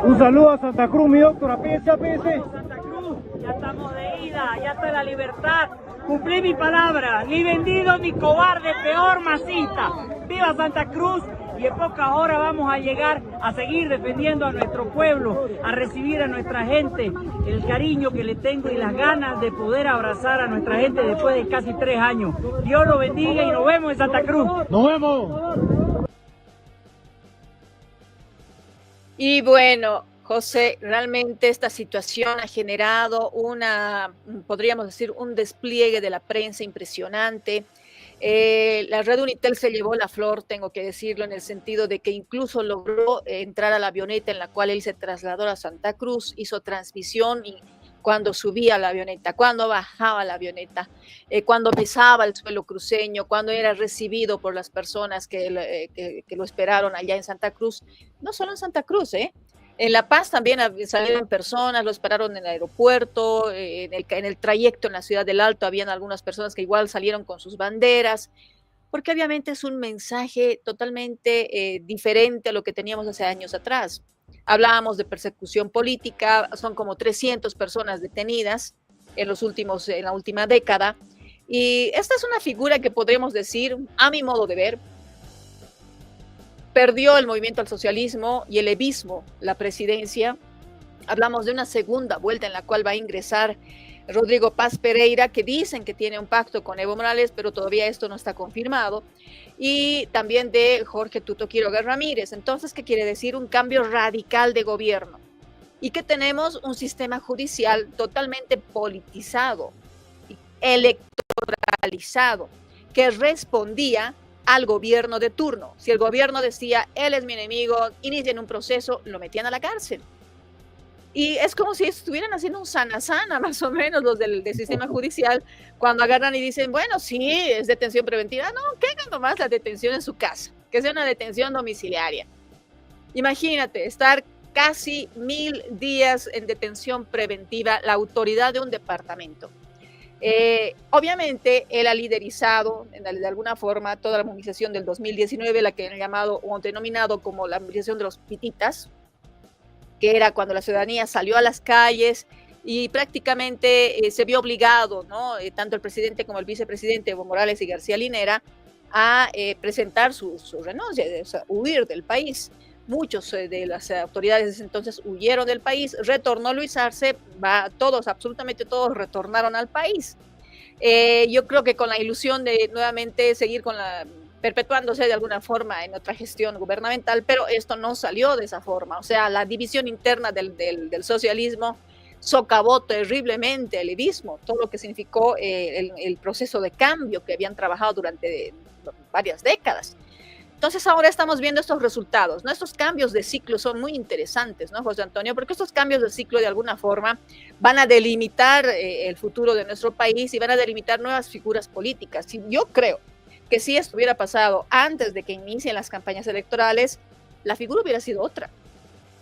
S11: Un saludo a Santa Cruz, mi doctora, apese.
S12: Santa Cruz, ya estamos de ida, ya está la libertad. Cumplí mi palabra, ni vendido ni cobarde, peor masita. ¡Viva Santa Cruz! Y en pocas horas vamos a llegar a seguir defendiendo a nuestro pueblo, a recibir a nuestra gente, el cariño que le tengo y las ganas de poder abrazar a nuestra gente después de casi 3 años. Dios lo bendiga y nos vemos en Santa Cruz.
S11: ¡Nos vemos!
S1: Y bueno, José, realmente esta situación ha generado podríamos decir, un despliegue de la prensa impresionante. La red Unitel se llevó la flor, tengo que decirlo, en el sentido de que incluso logró entrar a la avioneta en la cual él se trasladó a Santa Cruz, hizo transmisión y cuando subía a la avioneta, cuando bajaba la avioneta, cuando pisaba el suelo cruceño, cuando era recibido por las personas que lo esperaron allá en Santa Cruz, no solo en Santa Cruz, en La Paz también salieron personas, lo esperaron en el aeropuerto, en el trayecto en la ciudad del Alto, habían algunas personas que igual salieron con sus banderas, porque obviamente es un mensaje totalmente diferente a lo que teníamos hace años atrás. Hablábamos de persecución política, son como 300 personas detenidas en la última década, y esta es una figura que podríamos decir, a mi modo de ver, perdió el movimiento al socialismo y el evismo la presidencia. Hablamos de una segunda vuelta en la cual va a ingresar Rodrigo Paz Pereira, que dicen que tiene un pacto con Evo Morales, pero todavía esto no está confirmado. Y también de Jorge Tuto Quiroga Ramírez. Entonces, ¿qué quiere decir? Un cambio radical de gobierno. Y que tenemos un sistema judicial totalmente politizado, electoralizado, que respondía al gobierno de turno. Si el gobierno decía, él es mi enemigo, inicien un proceso, lo metían a la cárcel. Y es como si estuvieran haciendo un sana más o menos los del sistema judicial, cuando agarran y dicen, bueno, sí, es detención preventiva. No, que hagan nomás la detención en su casa, que sea una detención domiciliaria. Imagínate, estar casi 1000 días en detención preventiva, la autoridad de un departamento. Obviamente él ha liderizado de alguna forma toda la movilización del 2019, la que han llamado o denominado como la movilización de los pititas, que era cuando la ciudadanía salió a las calles y prácticamente se vio obligado, ¿no? Tanto el presidente como el vicepresidente Evo Morales y García Linera a presentar su renuncia, o sea, huir del país. Muchos de las autoridades de ese entonces huyeron del país, retornó Luis Arce, absolutamente todos retornaron al país. Yo creo que con la ilusión de nuevamente seguir perpetuándose de alguna forma en otra gestión gubernamental, pero esto no salió de esa forma. O sea, la división interna del socialismo socavó terriblemente el evismo, todo lo que significó el proceso de cambio que habían trabajado durante varias décadas. Entonces ahora estamos viendo estos resultados, ¿no? Estos cambios de ciclo son muy interesantes, ¿no, José Antonio? Porque estos cambios de ciclo de alguna forma van a delimitar el futuro de nuestro país y van a delimitar nuevas figuras políticas. Y yo creo que si esto hubiera pasado antes de que inicien las campañas electorales, la figura hubiera sido otra.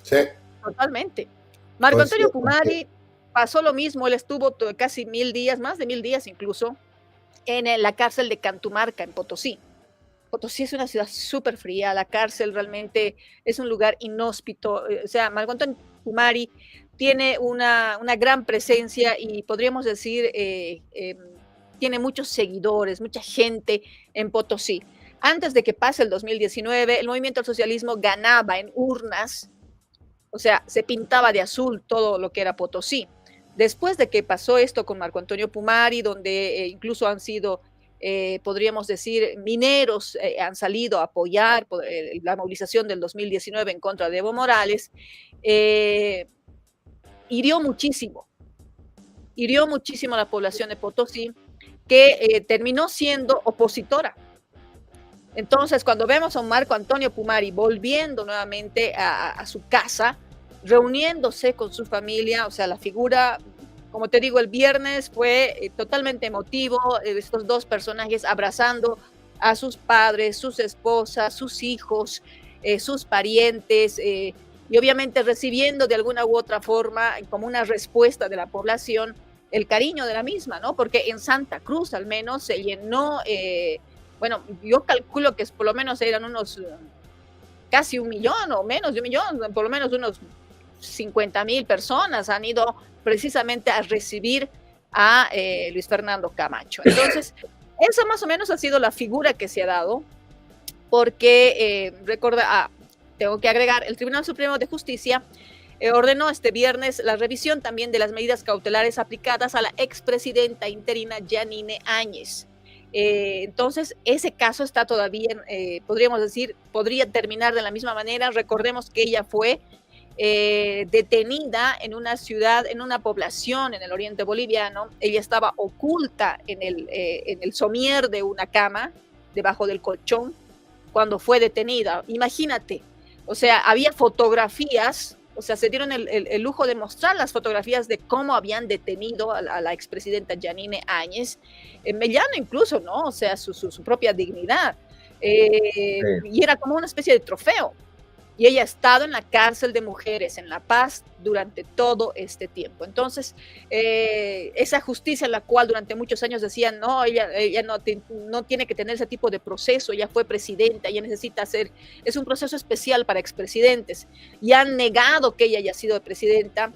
S2: Sí.
S1: Totalmente. Marco Antonio Pumari pasó lo mismo, él estuvo casi 1000 días, más de 1000 días incluso, en la cárcel de Cantumarca, en Potosí. Potosí es una ciudad súper fría, la cárcel realmente es un lugar inhóspito. O sea, Marco Antonio Pumari tiene una gran presencia y podríamos decir, tiene muchos seguidores, mucha gente en Potosí. Antes de que pase el 2019, el movimiento al socialismo ganaba en urnas, o sea, se pintaba de azul todo lo que era Potosí. Después de que pasó esto con Marco Antonio Pumari, donde incluso han sido podríamos decir, mineros han salido a apoyar la movilización del 2019 en contra de Evo Morales, hirió muchísimo a la población de Potosí, que terminó siendo opositora. Entonces, cuando vemos a un Marco Antonio Pumari volviendo nuevamente a su casa, reuniéndose con su familia, o sea, la figura... Como te digo, el viernes fue totalmente emotivo, estos dos personajes abrazando a sus padres, sus esposas, sus hijos, sus parientes, y obviamente recibiendo de alguna u otra forma, como una respuesta de la población, el cariño de la misma, ¿no? Porque en Santa Cruz al menos se llenó, bueno, yo calculo que por lo menos eran unos casi 1 millón o menos de 1 millón, por lo menos unos 50,000 personas han ido precisamente a recibir a Luis Fernando Camacho. Entonces, esa más o menos ha sido la figura que se ha dado, porque, tengo que agregar, el Tribunal Supremo de Justicia ordenó este viernes la revisión también de las medidas cautelares aplicadas a la expresidenta interina Yanine Áñez. Entonces, ese caso está todavía, podríamos decir, podría terminar de la misma manera. Recordemos que ella fue detenida en una ciudad, en una población en el oriente boliviano. Ella estaba oculta en el somier de una cama, debajo del colchón, cuando fue detenida. Imagínate, o sea, había fotografías, o sea, se dieron el lujo de mostrar las fotografías de cómo habían detenido a la expresidenta Yanine Áñez, mellando incluso, ¿no? O sea, su propia dignidad. Sí. Y era como una especie de trofeo. Y ella ha estado en la cárcel de mujeres en La Paz durante todo este tiempo. Entonces, esa justicia en la cual durante muchos años decían, no, ella no tiene que tener ese tipo de proceso, ella fue presidenta, ella necesita hacer, es un proceso especial para expresidentes, y han negado que ella haya sido presidenta.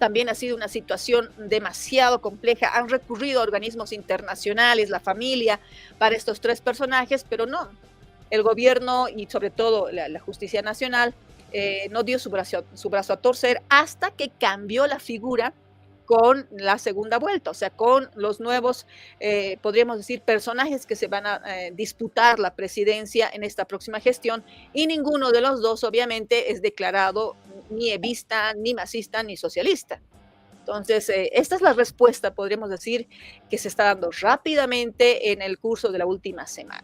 S1: También ha sido una situación demasiado compleja. Han recurrido a organismos internacionales, la familia, para estos tres personajes, pero no. El gobierno y sobre todo la Justicia Nacional no dio su brazo a torcer hasta que cambió la figura con la segunda vuelta, o sea, con los nuevos, podríamos decir, personajes que se van a disputar la presidencia en esta próxima gestión, y ninguno de los dos obviamente es declarado ni evista, ni masista, ni socialista. Entonces, esta es la respuesta, podríamos decir, que se está dando rápidamente en el curso de la última semana.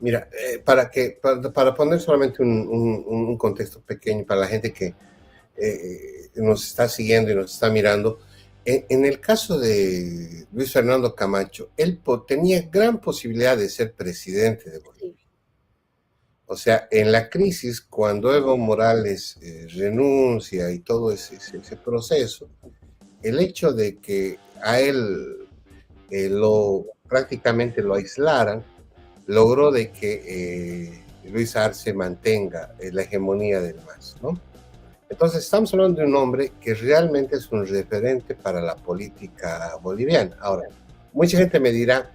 S2: Mira, para poner solamente un contexto pequeño para la gente que nos está siguiendo y nos está mirando, en el caso de Luis Fernando Camacho, él tenía gran posibilidad de ser presidente de Bolivia. O sea, en la crisis, cuando Evo Morales renuncia y todo ese proceso, el hecho de que a él prácticamente lo aislaran, logró de que Luis Arce mantenga la hegemonía del MAS, ¿no? Entonces estamos hablando de un hombre que realmente es un referente para la política boliviana. Ahora, mucha gente me dirá,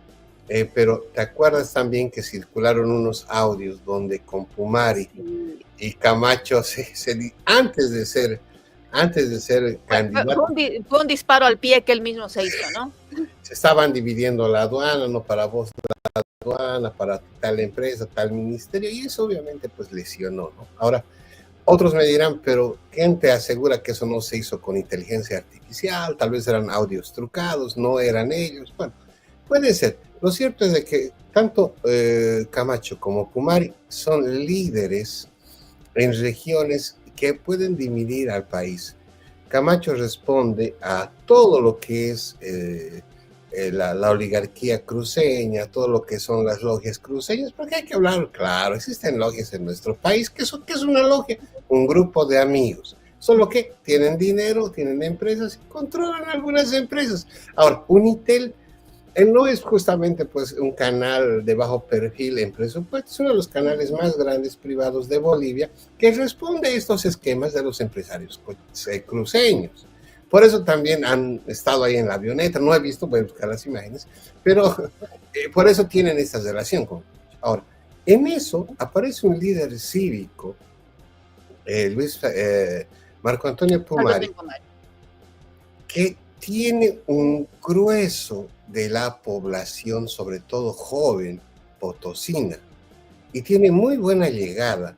S2: pero ¿te acuerdas también que circularon unos audios donde con Pumari y Camacho antes de ser candidato?
S1: Fue un disparo al pie que él mismo se hizo, ¿no?
S2: Se estaban dividiendo la aduana, no para vos la aduana, para tal empresa, tal ministerio, y eso obviamente pues lesionó, ¿no? Ahora, otros me dirán, pero ¿quién te asegura que eso no se hizo con inteligencia artificial? Tal vez eran audios trucados, no eran ellos. Bueno, puede ser, lo cierto es de que tanto Camacho como Pumari son líderes en regiones que pueden dividir al país. Camacho responde a todo lo que es la oligarquía cruceña, todo lo que son las logias cruceñas, porque hay que hablar, claro, existen logias en nuestro país. ¿Qué es una logia? Un grupo de amigos, solo que tienen dinero, tienen empresas y controlan algunas empresas. Ahora, Unitel no es justamente pues un canal de bajo perfil en presupuesto, es uno de los canales más grandes privados de Bolivia que responde a estos esquemas de los empresarios cruceños. Por eso también han estado ahí en la avioneta, no he visto, voy a buscar las imágenes, pero por eso tienen esta relación con ellos. Ahora, en eso aparece un líder cívico, Marco Antonio Pumari, que tiene un grueso de la población, sobre todo joven, potosina, y tiene muy buena llegada.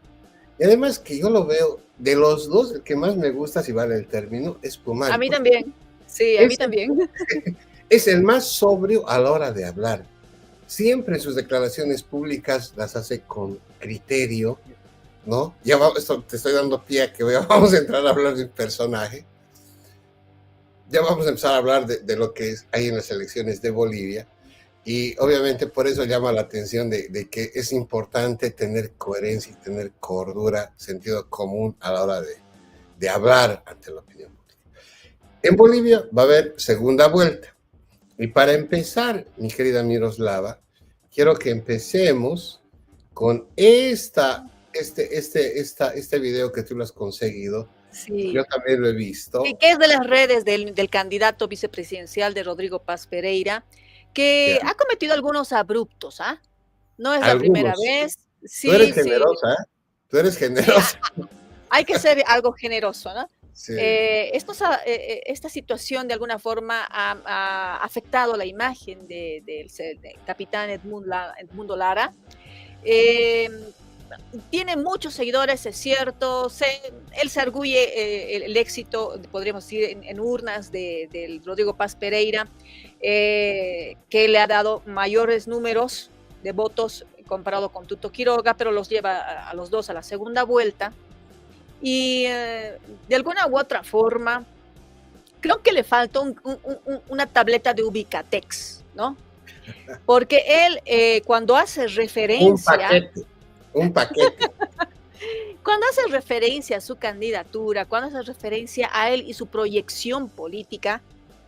S2: Y además que yo lo veo, de los dos, el que más me gusta, si vale el término, es Pumari.
S1: A mí también, sí, a mí también.
S2: Es el más sobrio a la hora de hablar. Siempre sus declaraciones públicas las hace con criterio, ¿no? Ya te estoy dando pie a que vamos a entrar a hablar de un personaje. Ya vamos a empezar a hablar de lo que hay en las elecciones de Bolivia, y obviamente por eso llama la atención de que es importante tener coherencia y tener cordura, sentido común a la hora de hablar ante la opinión pública. En Bolivia va a haber segunda vuelta, y para empezar, mi querida Miroslava, quiero que empecemos con este video que tú lo has conseguido.
S1: Sí.
S2: Yo también lo he visto.
S1: Y que es de las redes del candidato vicepresidencial de Rodrigo Paz Pereira, que ha cometido algunos abruptos, ¿ah? No es la primera vez. Sí,
S2: tú eres generosa, ¿eh? Tú eres generosa.
S1: Hay que ser algo generoso, ¿no?
S2: Sí.
S1: Esta situación de alguna forma ha afectado la imagen del capitán Edmundo Lara. Tiene muchos seguidores, es cierto. Él se arguye el éxito, podríamos decir, en urnas del Rodrigo Paz Pereira, que le ha dado mayores números de votos comparado con Tuto Quiroga, pero los lleva a los dos a la segunda vuelta. Y de alguna u otra forma, creo que le falta una tableta de Ubicatex, ¿no? Porque él, cuando hace referencia...
S2: Un paquete.
S1: Cuando hace referencia a su candidatura, cuando hace referencia a él y su proyección política,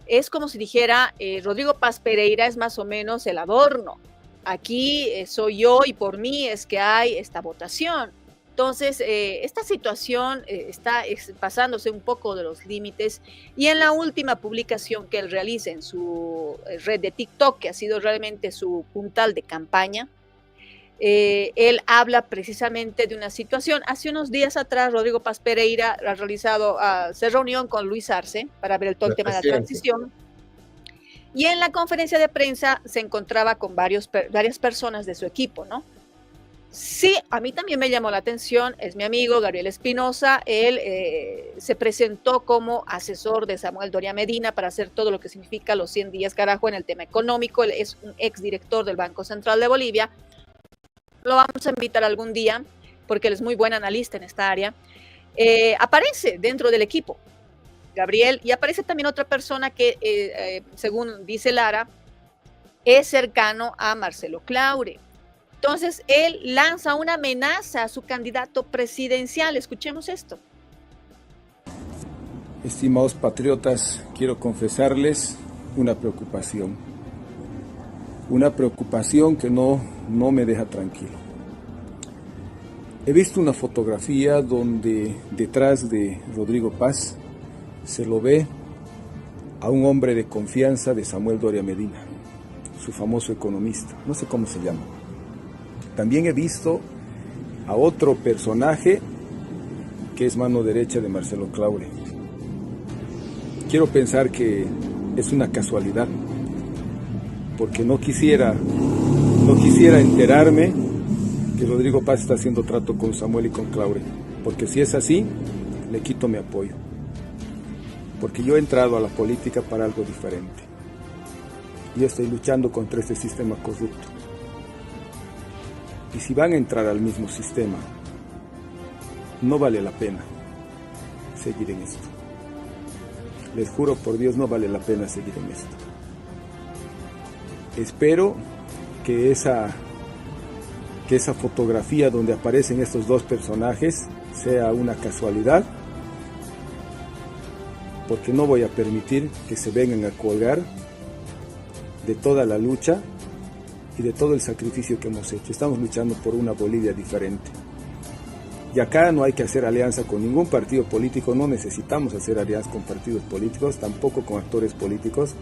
S1: es como si dijera, Rodrigo Paz Pereira es más o menos el adorno. Aquí soy yo y por mí es que hay esta votación. Entonces, esta situación está pasándose un poco de los límites, y en la última publicación que él realiza en su red de TikTok, que ha sido realmente su puntal de campaña, él habla precisamente de una situación. Hace unos días atrás, Rodrigo Paz Pereira se reunió con Luis Arce para ver todo el tema de la transición, y en la conferencia de prensa se encontraba con varias personas de su equipo, ¿no? Sí, a mí también me llamó la atención, es mi amigo Gabriel Espinosa. Él se presentó como asesor de Samuel Doria Medina para hacer todo lo que significa los 100 días carajo en el tema económico. Él es un exdirector del Banco Central de Bolivia. Lo vamos a invitar algún día porque él es muy buen analista en esta área. Aparece dentro del equipo Gabriel, y aparece también otra persona que, según dice Lara, es cercano a Marcelo Claure. Entonces, él lanza una amenaza a su candidato presidencial. Escuchemos esto.
S13: Estimados patriotas, quiero confesarles una preocupación que no me deja tranquilo. He visto una fotografía donde detrás de Rodrigo Paz se lo ve a un hombre de confianza de Samuel Doria Medina, su famoso economista, no sé cómo se llama. También he visto a otro personaje que es mano derecha de Marcelo Claure. Quiero pensar que es una casualidad, porque no quisiera enterarme que Rodrigo Paz está haciendo trato con Samuel y con Claure, porque si es así, le quito mi apoyo, porque yo he entrado a la política para algo diferente. Yo estoy luchando contra este sistema corrupto. Y si van a entrar al mismo sistema, no vale la pena seguir en esto. Les juro por Dios, no vale la pena seguir en esto. Espero que esa fotografía donde aparecen estos dos personajes sea una casualidad, porque no voy a permitir que se vengan a colgar de toda la lucha y de todo el sacrificio que hemos hecho. Estamos luchando por una Bolivia diferente. Y acá no hay que hacer alianza con ningún partido político, no necesitamos hacer alianza con partidos políticos, tampoco con actores políticos,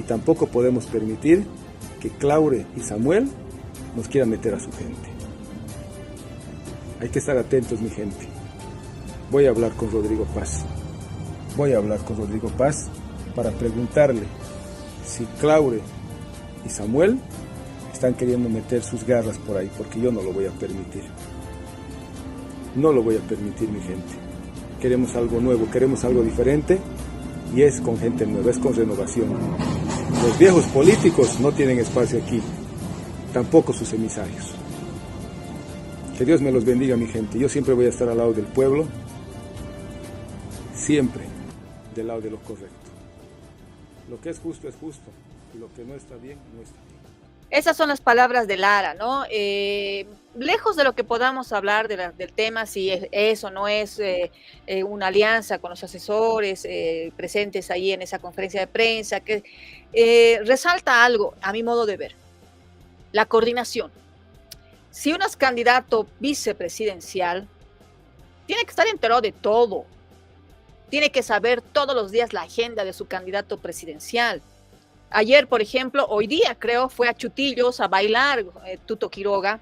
S13: y tampoco podemos permitir que Claure y Samuel nos quieran meter a su gente. Hay que estar atentos, mi gente. Voy a hablar con Rodrigo Paz. Voy a hablar con Rodrigo Paz para preguntarle si Claure y Samuel están queriendo meter sus garras por ahí, porque yo no lo voy a permitir. No lo voy a permitir, mi gente. Queremos algo nuevo, queremos algo diferente, y es con gente nueva, es con renovación. Los viejos políticos no tienen espacio aquí, tampoco sus emisarios. Que Dios me los bendiga, mi gente. Yo siempre voy a estar al lado del pueblo, siempre del lado de lo correcto. Lo que es justo, y lo que no está bien, no está bien.
S1: Esas son las palabras de Lara, ¿no? Lejos de lo que podamos hablar del tema, si es o no es una alianza con los asesores presentes ahí en esa conferencia de prensa, que resalta algo, a mi modo de ver, la coordinación. Si uno es candidato vicepresidencial, tiene que estar enterado de todo, tiene que saber todos los días la agenda de su candidato presidencial. Ayer, por ejemplo, hoy día creo, fue a Chutillos a bailar Tuto Quiroga,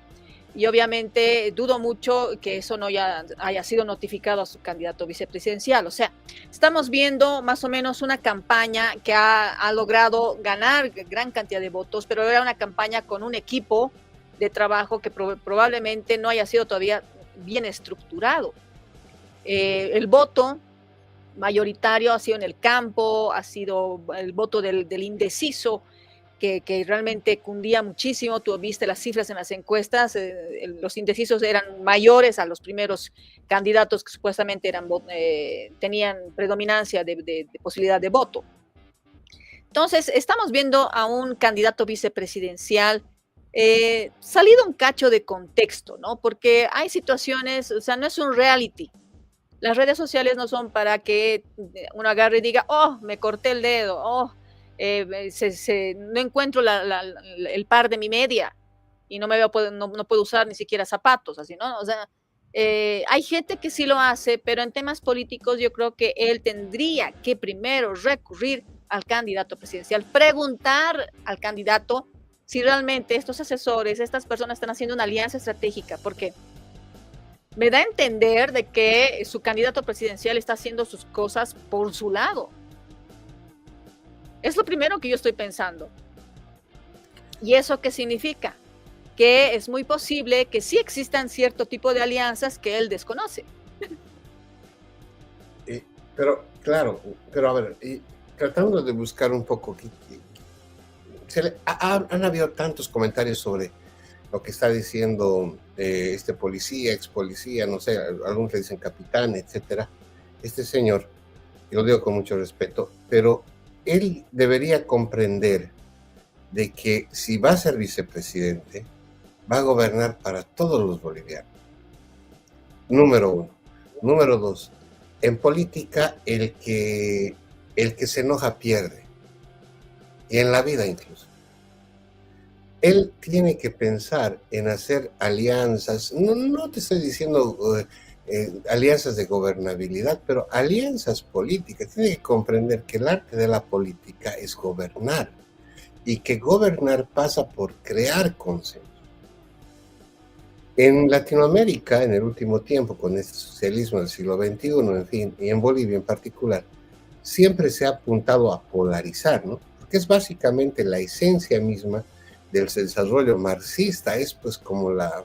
S1: y obviamente dudo mucho que eso no haya sido notificado a su candidato vicepresidencial. O sea, estamos viendo más o menos una campaña que ha logrado ganar gran cantidad de votos, pero era una campaña con un equipo de trabajo que probablemente no haya sido todavía bien estructurado. El voto mayoritario ha sido en el campo, ha sido el voto del indeciso, que realmente cundía muchísimo. Tú viste las cifras en las encuestas, los indecisos eran mayores a los primeros candidatos que supuestamente tenían predominancia de posibilidad de voto. Entonces, estamos viendo a un candidato vicepresidencial salido un cacho de contexto, ¿no? Porque hay situaciones, o sea, no es un reality. Las redes sociales no son para que uno agarre y diga, oh, me corté el dedo, oh, no encuentro el par de mi media y no puedo usar ni siquiera zapatos, así, ¿no? O sea, hay gente que sí lo hace, pero en temas políticos yo creo que él tendría que primero recurrir al candidato presidencial, preguntar al candidato si realmente estos asesores, estas personas están haciendo una alianza estratégica, porque me da a entender de que su candidato presidencial está haciendo sus cosas por su lado. Es lo primero que yo estoy pensando. ¿Y eso qué significa? Que es muy posible que sí existan cierto tipo de alianzas que él desconoce.
S2: Pero, claro, pero a ver, tratando de buscar un poco, han habido tantos comentarios sobre lo que está diciendo este policía, ex policía, no sé, algunos le dicen capitán, etcétera. Este señor, y lo digo con mucho respeto, pero él debería comprender de que si va a ser vicepresidente, va a gobernar para todos los bolivianos. Número uno. Número dos, en política el que se enoja pierde. Y en la vida incluso. Él tiene que pensar en hacer alianzas, no te estoy diciendo alianzas de gobernabilidad, pero alianzas políticas. Tiene que comprender que el arte de la política es gobernar, y que gobernar pasa por crear consenso. En Latinoamérica, en el último tiempo, con este socialismo del siglo XXI, en fin, y en Bolivia en particular, siempre se ha apuntado a polarizar, ¿no? Porque es básicamente la esencia misma del desarrollo marxista, es pues como la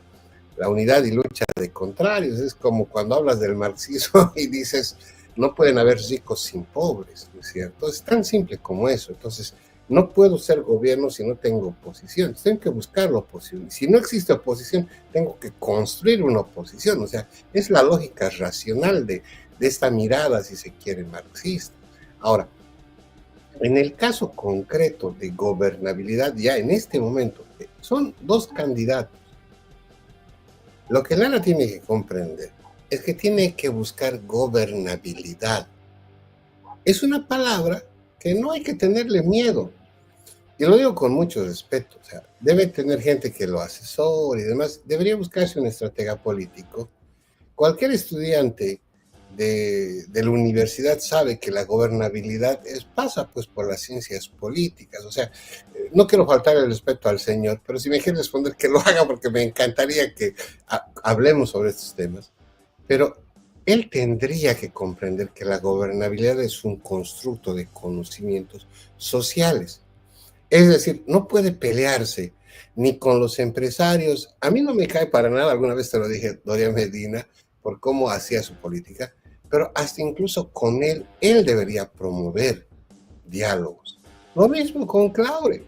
S2: unidad y lucha de contrarios. Es como cuando hablas del marxismo y dices, no pueden haber ricos sin pobres, ¿no es cierto? Es tan simple como eso. Entonces, no puedo ser gobierno si no tengo oposición, tengo que buscar la oposición. Si no existe oposición, tengo que construir una oposición. O sea, es la lógica racional de esta mirada, si se quiere, marxista. Ahora, en el caso concreto de gobernabilidad, ya en este momento, son dos candidatos. Lo que Lara tiene que comprender es que tiene que buscar gobernabilidad. Es una palabra que no hay que tenerle miedo. Y lo digo con mucho respeto. O sea, debe tener gente que lo asesore y demás. Debería buscarse un estratega político. Cualquier estudiante de la universidad sabe que la gobernabilidad pasa pues por las ciencias políticas. O sea, no quiero faltar el respeto al señor, pero si me quiere responder que lo haga, porque me encantaría que hablemos sobre estos temas. Pero él tendría que comprender que la gobernabilidad es un constructo de conocimientos sociales. Es decir, no puede pelearse ni con los empresarios. A mí no me cae para nada, alguna vez te lo dije, Doria Medina, por cómo hacía su política, pero hasta incluso con él debería promover diálogos. Lo mismo con Claure.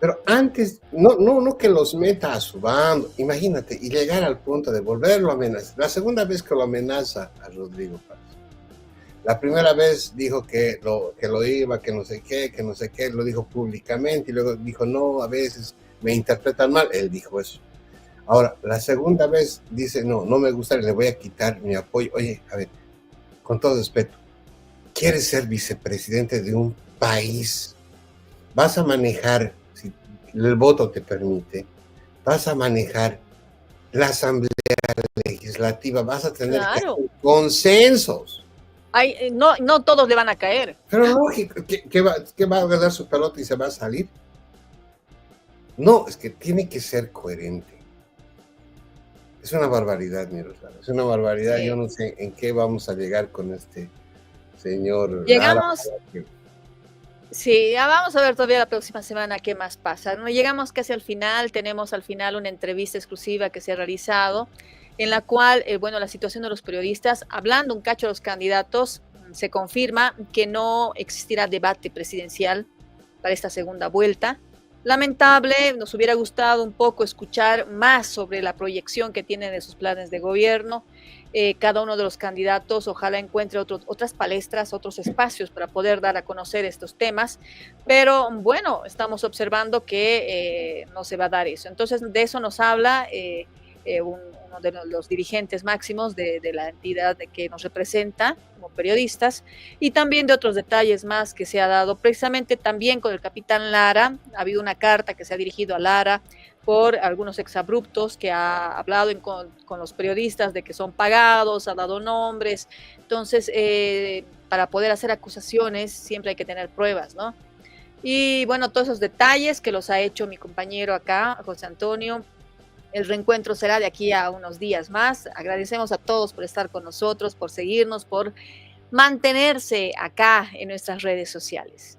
S2: Pero antes, no que los meta a su bando, imagínate, y llegar al punto de volverlo a amenazar. La segunda vez que lo amenaza a Rodrigo Paz. La primera vez dijo que lo iba, que no sé qué, lo dijo públicamente, y luego dijo, no, a veces me interpretan mal, él dijo eso. Ahora, la segunda vez dice, no me gusta, le voy a quitar mi apoyo. Oye, a ver, con todo respeto, ¿quieres ser vicepresidente de un país? Vas a manejar, si el voto te permite, vas a manejar la asamblea legislativa, vas a tener que hacer consensos.
S1: No todos le van a caer.
S2: Pero lógico, ¿qué va a ganar su pelota y se va a salir? No, es que tiene que ser coherente. Es una barbaridad, Miroslava, es una barbaridad. Sí. Yo no sé en qué vamos a llegar con este señor.
S1: Llegamos. Sí, ya vamos a ver todavía la próxima semana qué más pasa. No llegamos casi al final, tenemos al final una entrevista exclusiva que se ha realizado, en la cual, la situación de los periodistas, hablando un cacho de los candidatos, se confirma que no existirá debate presidencial para esta segunda vuelta. Lamentable, nos hubiera gustado un poco escuchar más sobre la proyección que tienen de sus planes de gobierno. Cada uno de los candidatos ojalá encuentre otras palestras, otros espacios para poder dar a conocer estos temas, pero bueno, estamos observando que no se va a dar eso. Entonces, de eso nos habla uno de los dirigentes máximos de la entidad que nos representa como periodistas, y también de otros detalles más que se ha dado precisamente también con el capitán Lara. Ha habido una carta que se ha dirigido a Lara por algunos exabruptos, que ha hablado con los periodistas de que son pagados, ha dado nombres. Entonces, para poder hacer acusaciones siempre hay que tener pruebas, ¿no? Y bueno, todos esos detalles que los ha hecho mi compañero acá, José Antonio. El reencuentro será de aquí a unos días más. Agradecemos a todos por estar con nosotros, por seguirnos, por mantenerse acá en nuestras redes sociales.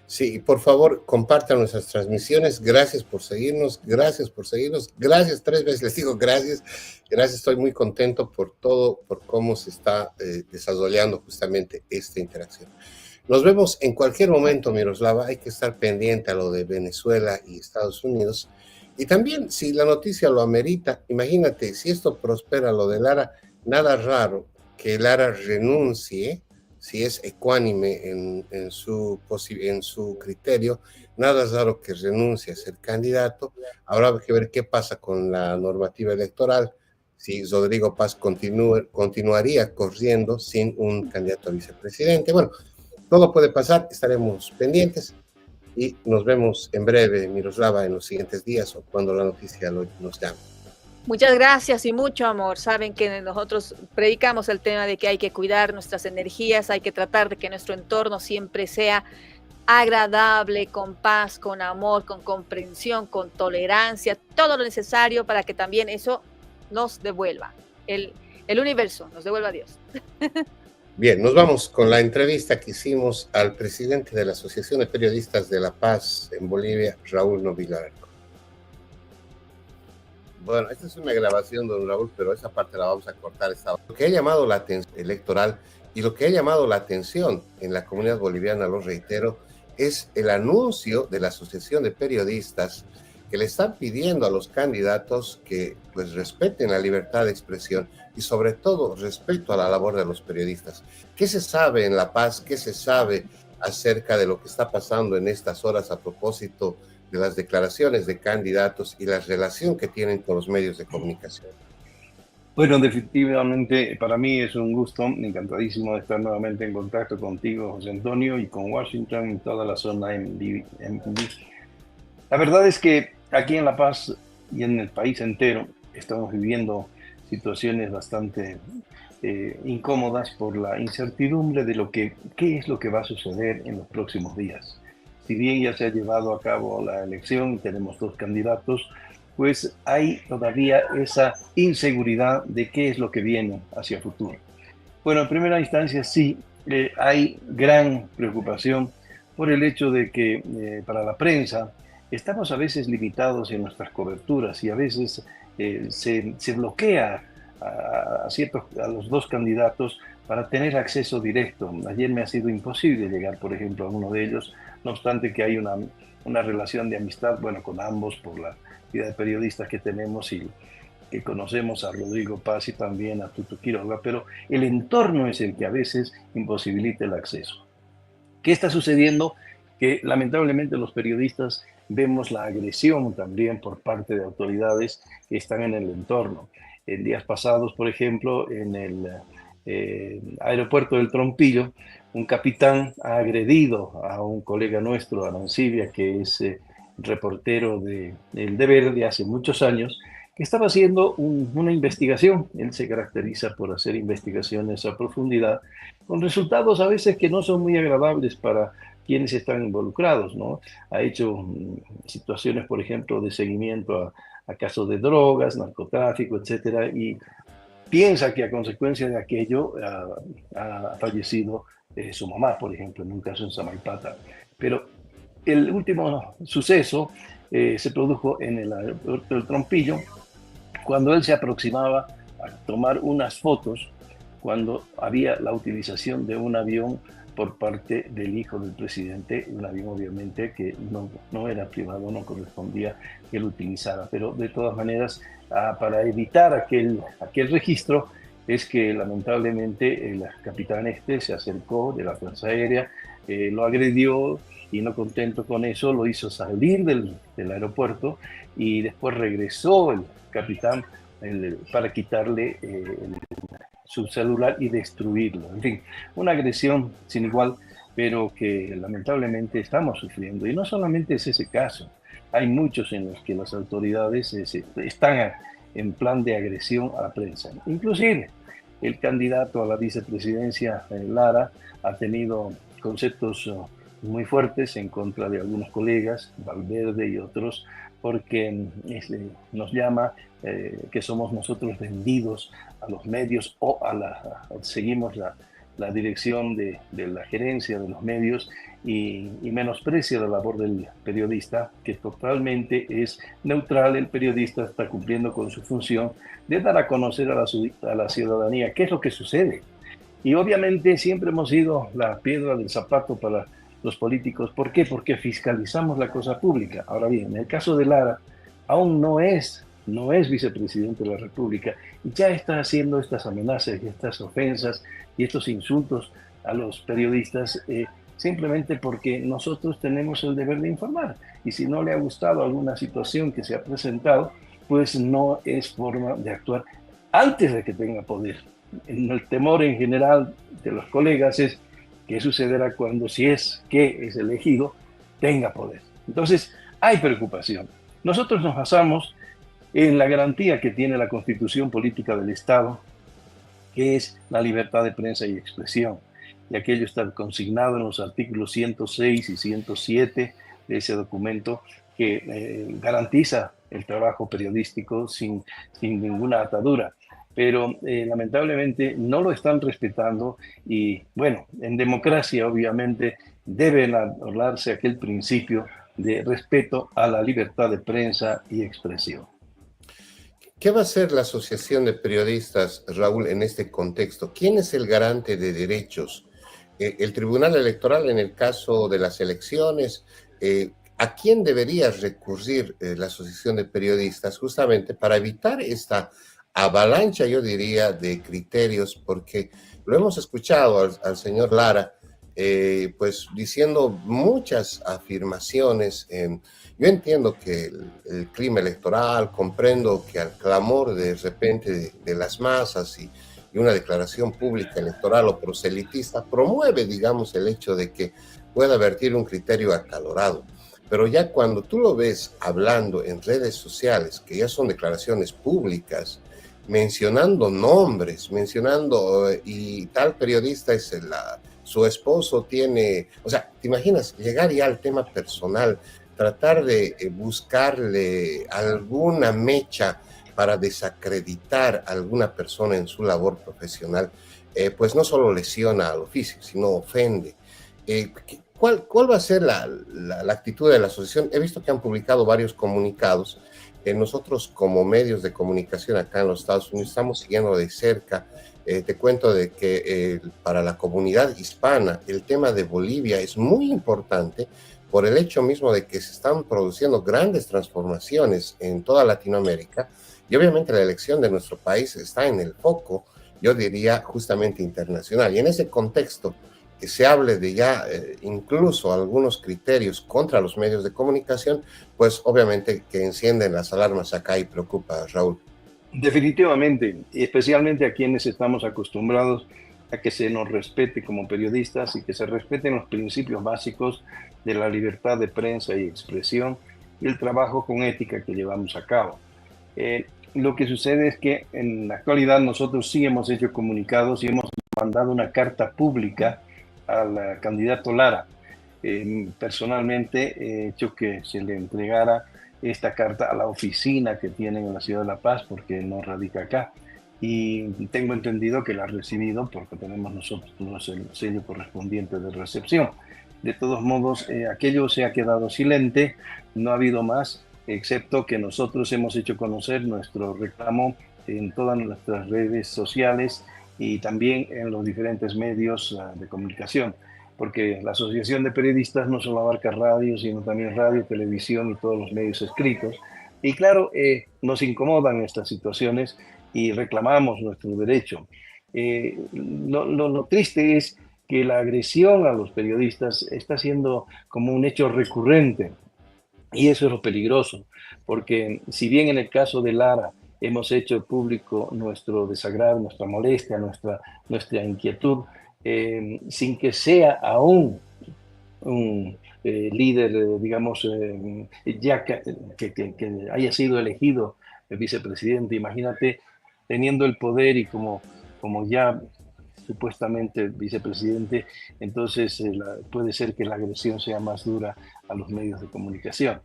S2: Sí, por favor, compartan nuestras transmisiones. Gracias por seguirnos, gracias por seguirnos. Gracias, 3 veces les digo gracias. Gracias, estoy muy contento por todo, por cómo se está desarrollando justamente esta interacción. Nos vemos en cualquier momento, Miroslava. Hay que estar pendiente a lo de Venezuela y Estados Unidos. Y también, si la noticia lo amerita, imagínate, si esto prospera, lo de Lara, nada raro que Lara renuncie, si es ecuánime en su criterio, nada raro que renuncie a ser candidato. Habrá que ver qué pasa con la normativa electoral, si Rodrigo Paz continuaría corriendo sin un candidato a vicepresidente. Bueno, todo puede pasar, estaremos pendientes. Y nos vemos en breve, Miroslava, en los siguientes días o cuando la noticia nos llame.
S1: Muchas gracias y mucho amor. Saben que nosotros predicamos el tema de que hay que cuidar nuestras energías, hay que tratar de que nuestro entorno siempre sea agradable, con paz, con amor, con comprensión, con tolerancia, todo lo necesario para que también eso nos devuelva, el universo nos devuelva a Dios.
S2: Bien, nos vamos con la entrevista que hicimos al presidente de la Asociación de Periodistas de La Paz en Bolivia, Raúl Novila Alarcón. Bueno, esta es una grabación, don Raúl, pero esa parte la vamos a cortar. Lo que ha llamado la atención electoral y lo que ha llamado la atención en la comunidad boliviana, lo reitero, es el anuncio de la Asociación de Periodistas que le están pidiendo a los candidatos que pues respeten la libertad de expresión y sobre todo respeto a la labor de los periodistas. ¿Qué se sabe en La Paz? ¿Qué se sabe acerca de lo que está pasando en estas horas a propósito de las declaraciones de candidatos y la relación que tienen con los medios de comunicación?
S14: Bueno, definitivamente para mí es un gusto, encantadísimo de estar nuevamente en contacto contigo, José Antonio, y con Washington y toda la zona MD. La verdad es que aquí en La Paz y en el país entero estamos viviendo situaciones bastante incómodas por la incertidumbre de qué es lo que va a suceder en los próximos días. Si bien ya se ha llevado a cabo la elección y tenemos 2 candidatos, pues hay todavía esa inseguridad de qué es lo que viene hacia el futuro. Bueno, en primera instancia sí, hay gran preocupación por el hecho de que para la prensa estamos a veces limitados en nuestras coberturas y a veces se bloquea a los 2 candidatos para tener acceso directo. Ayer me ha sido imposible llegar, por ejemplo, a uno de ellos, no obstante que hay una relación de amistad, bueno, con ambos por la vida de periodistas que tenemos y que conocemos a Rodrigo Paz y también a Tuto Quiroga, pero el entorno es el que a veces imposibilita el acceso. ¿Qué está sucediendo? Que lamentablemente los periodistas vemos la agresión también por parte de autoridades que están en el entorno. En días pasados, por ejemplo, en el aeropuerto del Trompillo, un capitán ha agredido a un colega nuestro, Arancibia, que es reportero del Deber de hace muchos años, que estaba haciendo una investigación. Él se caracteriza por hacer investigaciones a profundidad, con resultados a veces que no son muy agradables para quienes están involucrados, ¿no? Ha hecho situaciones, por ejemplo, de seguimiento a casos de drogas, narcotráfico, etcétera, y piensa que a consecuencia de aquello ha fallecido su mamá, por ejemplo, en un caso en Samaipata. Pero el último suceso se produjo en el aeropuerto del Trompillo, cuando él se aproximaba a tomar unas fotos, cuando había la utilización de un avión por parte del hijo del presidente, un avión obviamente que no era privado, no correspondía que él utilizara, pero de todas maneras, para evitar aquel registro, es que lamentablemente el capitán se acercó de la Fuerza Aérea, lo agredió y no contento con eso, lo hizo salir del aeropuerto y después regresó el capitán para quitarle su celular y destruirlo. En fin, una agresión sin igual, pero que lamentablemente estamos sufriendo. Y no solamente es ese caso, hay muchos en los que las autoridades están en plan de agresión a la prensa. Inclusive, el candidato a la vicepresidencia, Lara, ha tenido conceptos muy fuertes en contra de algunos colegas, Valverde y otros, porque nos llama que somos nosotros vendidos a los medios o seguimos la dirección de la gerencia de los medios y menosprecia la labor del periodista, que totalmente es neutral. El periodista está cumpliendo con su función de dar a conocer a la ciudadanía qué es lo que sucede. Y obviamente siempre hemos sido la piedra del zapato para los políticos. ¿Por qué? Porque fiscalizamos la cosa pública. Ahora bien, en el caso de Lara, aún no es vicepresidente de la República y ya está haciendo estas amenazas y estas ofensas y estos insultos a los periodistas simplemente porque nosotros tenemos el deber de informar. Y si no le ha gustado alguna situación que se ha presentado, pues no es forma de actuar antes de que tenga poder. El temor en general de los colegas es qué sucederá cuando, si es que es elegido, tenga poder. Entonces, hay preocupación. Nosotros nos basamos en la garantía que tiene la Constitución Política del Estado, que es la libertad de prensa y expresión. Y aquello está consignado en los artículos 106 y 107 de ese documento que garantiza el trabajo periodístico sin ninguna atadura. Pero lamentablemente no lo están respetando y bueno, en democracia obviamente debe hablarse aquel principio de respeto a la libertad de prensa y expresión.
S2: ¿Qué va a hacer la Asociación de Periodistas, Raúl, en este contexto? ¿Quién es el garante de derechos el Tribunal Electoral en el caso de las elecciones, ¿a quién debería recurrir la Asociación de Periodistas justamente para evitar esta avalancha, yo diría, de criterios? Porque lo hemos escuchado al señor Lara, pues diciendo muchas afirmaciones. Yo entiendo que el clima electoral, comprendo que al clamor de repente de las masas y una declaración pública electoral o proselitista promueve, digamos, el hecho de que pueda vertir un criterio acalorado. Pero ya cuando tú lo ves hablando en redes sociales, que ya son declaraciones públicas, mencionando nombres, y tal periodista es su esposo tiene, o sea, ¿te imaginas llegar ya al tema personal, tratar de buscarle alguna mecha para desacreditar a alguna persona en su labor profesional? Pues no solo lesiona al oficio, sino ofende. ¿Cuál va a ser la actitud de la asociación? He visto que han publicado varios comunicados. Nosotros como medios de comunicación acá en los Estados Unidos estamos siguiendo de cerca. Te cuento de que para la comunidad hispana el tema de Bolivia es muy importante por el hecho mismo de que se están produciendo grandes transformaciones en toda Latinoamérica y obviamente la elección de nuestro país está en el foco, yo diría, justamente internacional. Y en ese contexto, que se hable de ya incluso algunos criterios contra los medios de comunicación, pues obviamente que encienden las alarmas acá y preocupa, Raúl.
S14: Definitivamente, especialmente a quienes estamos acostumbrados a que se nos respete como periodistas y que se respeten los principios básicos de la libertad de prensa y expresión y el trabajo con ética que llevamos a cabo. Lo que sucede es que en la actualidad nosotros sí hemos hecho comunicados y hemos mandado una carta pública al candidato Lara. Personalmente he hecho que se le entregara esta carta a la oficina que tienen en la ciudad de La Paz, porque no radica acá, y tengo entendido que la ha recibido porque tenemos nosotros el sello correspondiente de recepción. De todos modos, aquello se ha quedado silente, no ha habido más, excepto que nosotros hemos hecho conocer nuestro reclamo en todas nuestras redes sociales y también en los diferentes medios de comunicación, porque la Asociación de Periodistas no solo abarca radio, sino también radio, televisión y todos los medios escritos. Y claro, nos incomodan estas situaciones y reclamamos nuestro derecho. Lo triste es que la agresión a los periodistas está siendo como un hecho recurrente, y eso es lo peligroso, porque si bien en el caso de Lara hemos hecho público nuestro desagrado, nuestra molestia, nuestra inquietud, sin que sea aún un líder, digamos, ya que haya sido elegido el vicepresidente. Imagínate, teniendo el poder y como ya supuestamente vicepresidente, entonces puede ser que la agresión sea más dura a los medios de comunicación.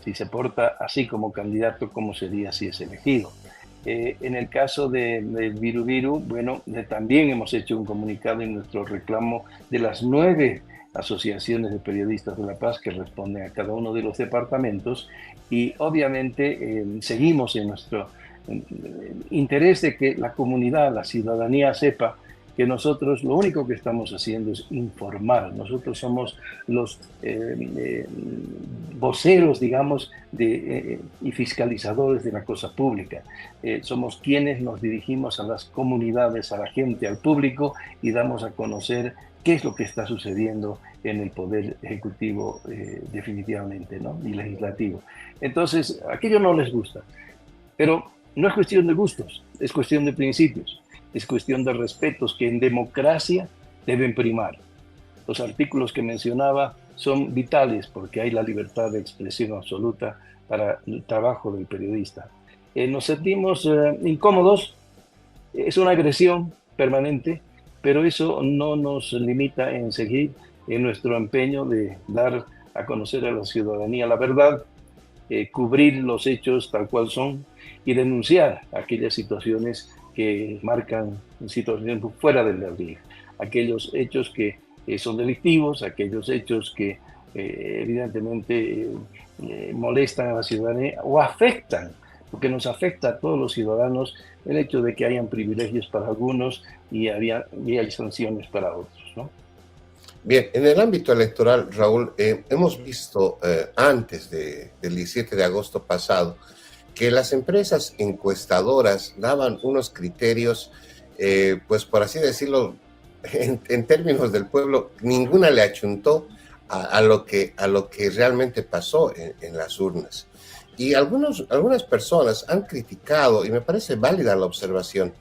S14: Si se porta así como candidato, ¿cómo sería si es elegido? En el caso del Viru Viru, bueno, también hemos hecho un comunicado en nuestro reclamo de las 9 asociaciones de periodistas de La Paz que responden a cada uno de los departamentos, y obviamente seguimos en nuestro interés de que la comunidad, la ciudadanía sepa que nosotros lo único que estamos haciendo es informar. Nosotros somos los voceros, digamos, y fiscalizadores de la cosa pública. Somos quienes nos dirigimos a las comunidades, a la gente, al público, y damos a conocer qué es lo que está sucediendo en el poder ejecutivo definitivamente, ¿no? Y legislativo. Entonces, aquello no les gusta. Pero no es cuestión de gustos, es cuestión de principios. Es cuestión de respetos que en democracia deben primar. Los artículos que mencionaba son vitales porque hay la libertad de expresión absoluta para el trabajo del periodista. Nos sentimos incómodos, es una agresión permanente, pero eso no nos limita en seguir en nuestro empeño de dar a conocer a la ciudadanía la verdad, cubrir los hechos tal cual son y denunciar aquellas situaciones que marcan situaciones fuera de la ley, aquellos hechos que son delictivos, aquellos hechos que evidentemente molestan a la ciudadanía o afectan, porque nos afecta a todos los ciudadanos el hecho de que hayan privilegios para algunos y hay sanciones para otros, ¿no?
S2: Bien, en el ámbito electoral, Raúl, hemos visto antes del 17 de agosto pasado que las empresas encuestadoras daban unos criterios, pues por así decirlo, en términos del pueblo, ninguna le achuntó a lo que realmente pasó en las urnas. Y algunas personas han criticado, y me parece válida la observación,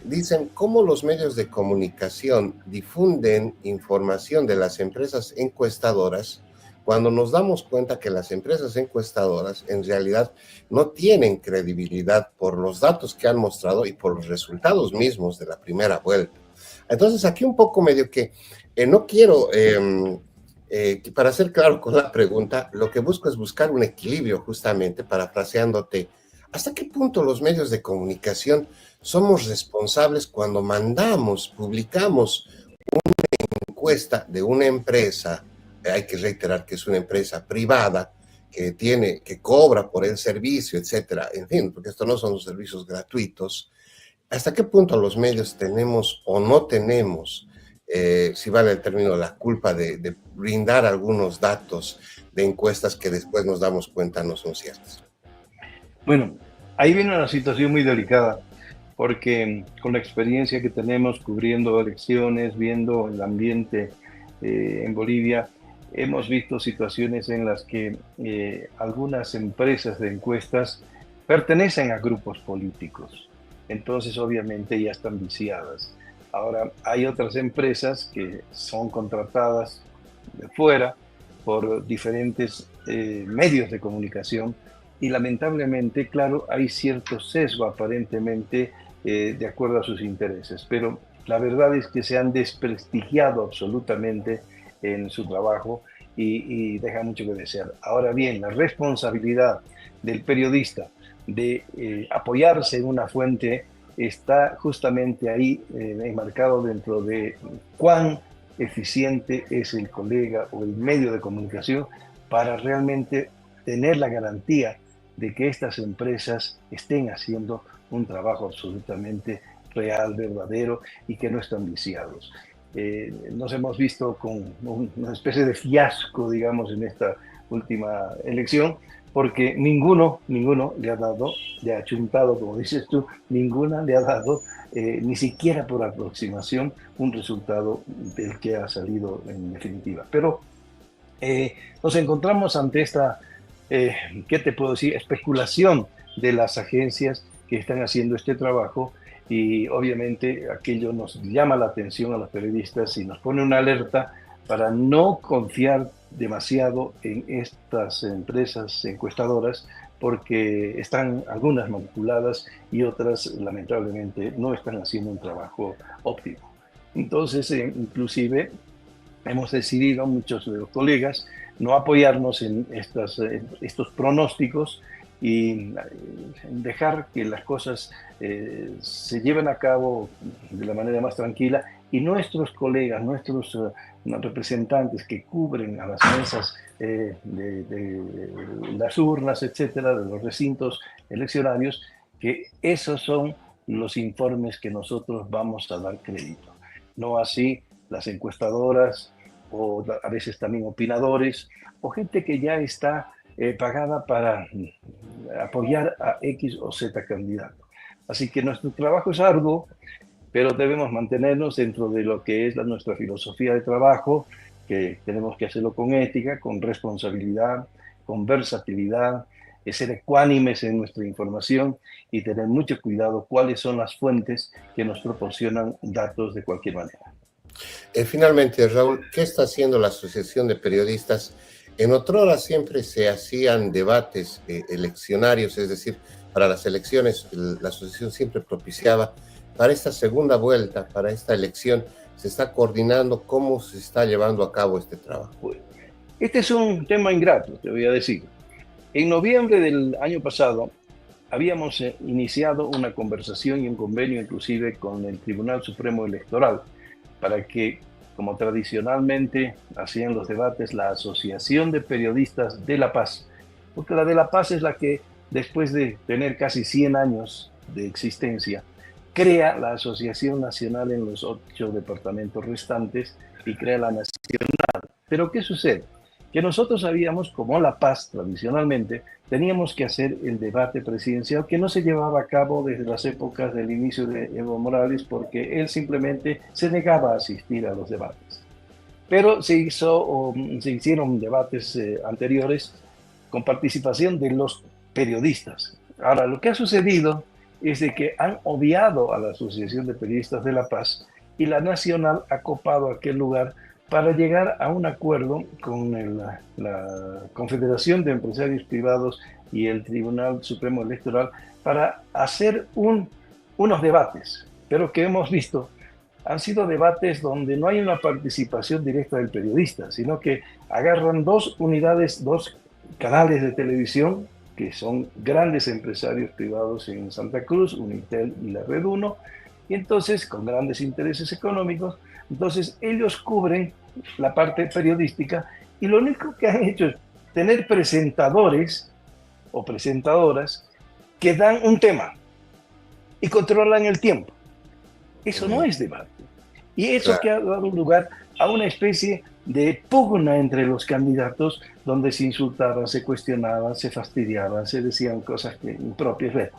S2: dicen cómo los medios de comunicación difunden información de las empresas encuestadoras cuando nos damos cuenta que las empresas encuestadoras en realidad no tienen credibilidad por los datos que han mostrado y por los resultados mismos de la primera vuelta. Entonces aquí un poco medio que no quiero, para ser claro con la pregunta, lo que busco es buscar un equilibrio justamente, parafraseándote, ¿hasta qué punto los medios de comunicación somos responsables cuando publicamos una encuesta de una empresa? Hay que reiterar que es una empresa privada que cobra por el servicio, etcétera. En fin, porque esto no son servicios gratuitos. ¿Hasta qué punto los medios tenemos o no tenemos, si vale el término, la culpa de brindar algunos datos de encuestas que después nos damos cuenta no son ciertas?
S14: Bueno, ahí viene una situación muy delicada, porque con la experiencia que tenemos cubriendo elecciones, viendo el ambiente en Bolivia, hemos visto situaciones en las que algunas empresas de encuestas pertenecen a grupos políticos. Entonces, obviamente, ya están viciadas. Ahora, hay otras empresas que son contratadas de fuera por diferentes medios de comunicación y lamentablemente, claro, hay cierto sesgo aparentemente de acuerdo a sus intereses. Pero la verdad es que se han desprestigiado absolutamente en su trabajo y deja mucho que desear. Ahora bien, la responsabilidad del periodista de apoyarse en una fuente está justamente ahí enmarcado dentro de cuán eficiente es el colega o el medio de comunicación para realmente tener la garantía de que estas empresas estén haciendo un trabajo absolutamente real, verdadero y que no están viciados. Nos hemos visto con una especie de fiasco, digamos, en esta última elección, porque ninguno le ha achuntado, como dices tú, ninguna le ha dado, ni siquiera por aproximación, un resultado del que ha salido en definitiva. Pero nos encontramos ante esta, ¿qué te puedo decir?, especulación de las agencias que están haciendo este trabajo, y obviamente aquello nos llama la atención a los periodistas y nos pone una alerta para no confiar demasiado en estas empresas encuestadoras, porque están algunas manipuladas y otras lamentablemente no están haciendo un trabajo óptimo. Entonces, inclusive hemos decidido, muchos de los colegas, no apoyarnos en estos pronósticos y dejar que las cosas se lleven a cabo de la manera más tranquila, y nuestros colegas, nuestros representantes que cubren a las mesas de las urnas, etcétera, de los recintos eleccionarios, que esos son los informes que nosotros vamos a dar crédito. No así las encuestadoras o a veces también opinadores o gente que ya está pagada para apoyar a X o Z candidato. Así que nuestro trabajo es arduo, pero debemos mantenernos dentro de lo que es nuestra filosofía de trabajo, que tenemos que hacerlo con ética, con responsabilidad, con versatilidad, ser ecuánimes en nuestra información y tener mucho cuidado cuáles son las fuentes que nos proporcionan datos de cualquier manera.
S2: Finalmente, Raúl, ¿qué está haciendo la Asociación de Periodistas? En otrora siempre se hacían debates eleccionarios, es decir, para las elecciones la asociación siempre propiciaba. Para esta segunda vuelta, para esta elección, ¿se está coordinando? ¿Cómo se está llevando a cabo este trabajo?
S14: Este es un tema ingrato, te voy a decir. En noviembre del año pasado habíamos iniciado una conversación y un convenio inclusive con el Tribunal Supremo Electoral para que, como tradicionalmente hacían los debates, la Asociación de Periodistas de La Paz, porque la de La Paz es la que, después de tener casi 100 años de existencia, crea la Asociación Nacional en los 8 departamentos restantes y crea la Nacional. Pero ¿qué sucede? Que nosotros sabíamos, como La Paz tradicionalmente, teníamos que hacer el debate presidencial que no se llevaba a cabo desde las épocas del inicio de Evo Morales, porque él simplemente se negaba a asistir a los debates. Pero se hicieron debates anteriores con participación de los periodistas. Ahora, lo que ha sucedido es de que han obviado a la Asociación de Periodistas de La Paz y la Nacional ha copado aquel lugar para llegar a un acuerdo con la Confederación de Empresarios Privados y el Tribunal Supremo Electoral para hacer unos debates, pero que hemos visto han sido debates donde no hay una participación directa del periodista, sino que agarran dos unidades, dos canales de televisión, que son grandes empresarios privados en Santa Cruz, Unitel y la Red 1, y entonces, con grandes intereses económicos, entonces ellos cubren la parte periodística y lo único que han hecho es tener presentadores o presentadoras que dan un tema y controlan el tiempo. Eso no es debate. Y eso que ha dado lugar a una especie de pugna entre los candidatos donde se insultaban, se cuestionaban, se fastidiaban, se decían cosas impropias.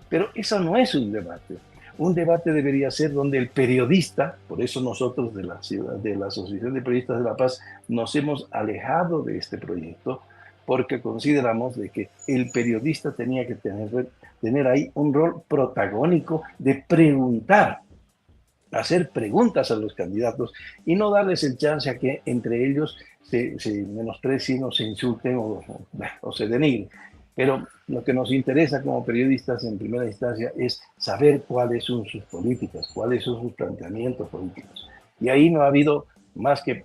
S14: Pero eso no es un debate. Un debate debería ser donde el periodista, por eso nosotros de la Asociación de Periodistas de La Paz nos hemos alejado de este proyecto, porque consideramos de que el periodista tenía que tener ahí un rol protagónico de preguntar, hacer preguntas a los candidatos y no darles el chance a que entre ellos se menosprecien o se insulten o se denigren. Pero lo que nos interesa como periodistas en primera instancia es saber cuáles son sus políticas, cuáles son sus planteamientos políticos. Y ahí no ha habido más que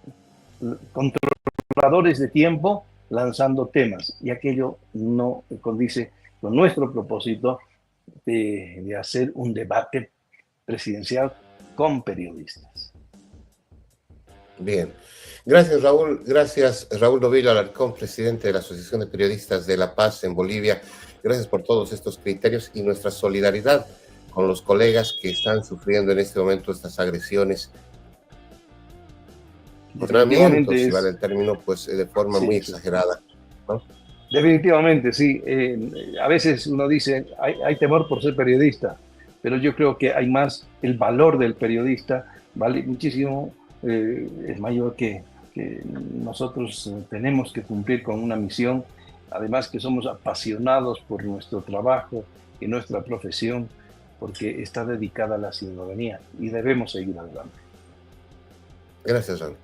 S14: controladores de tiempo lanzando temas, y aquello no condice con nuestro propósito de hacer un debate presidencial con periodistas.
S2: Bien. Gracias, Raúl. Gracias, Raúl Novillo Alarcón, presidente de la Asociación de Periodistas de La Paz en Bolivia. Gracias por todos estos criterios y nuestra solidaridad con los colegas que están sufriendo en este momento estas agresiones. Si vale el término, pues de forma muy exagerada, ¿no?
S14: Definitivamente, sí. A veces uno dice, hay temor por ser periodista, pero yo creo que hay más, el valor del periodista vale muchísimo, es mayor que nosotros tenemos que cumplir con una misión, además que somos apasionados por nuestro trabajo y nuestra profesión, porque está dedicada a la ciudadanía y debemos seguir adelante.
S2: Gracias, Raúl.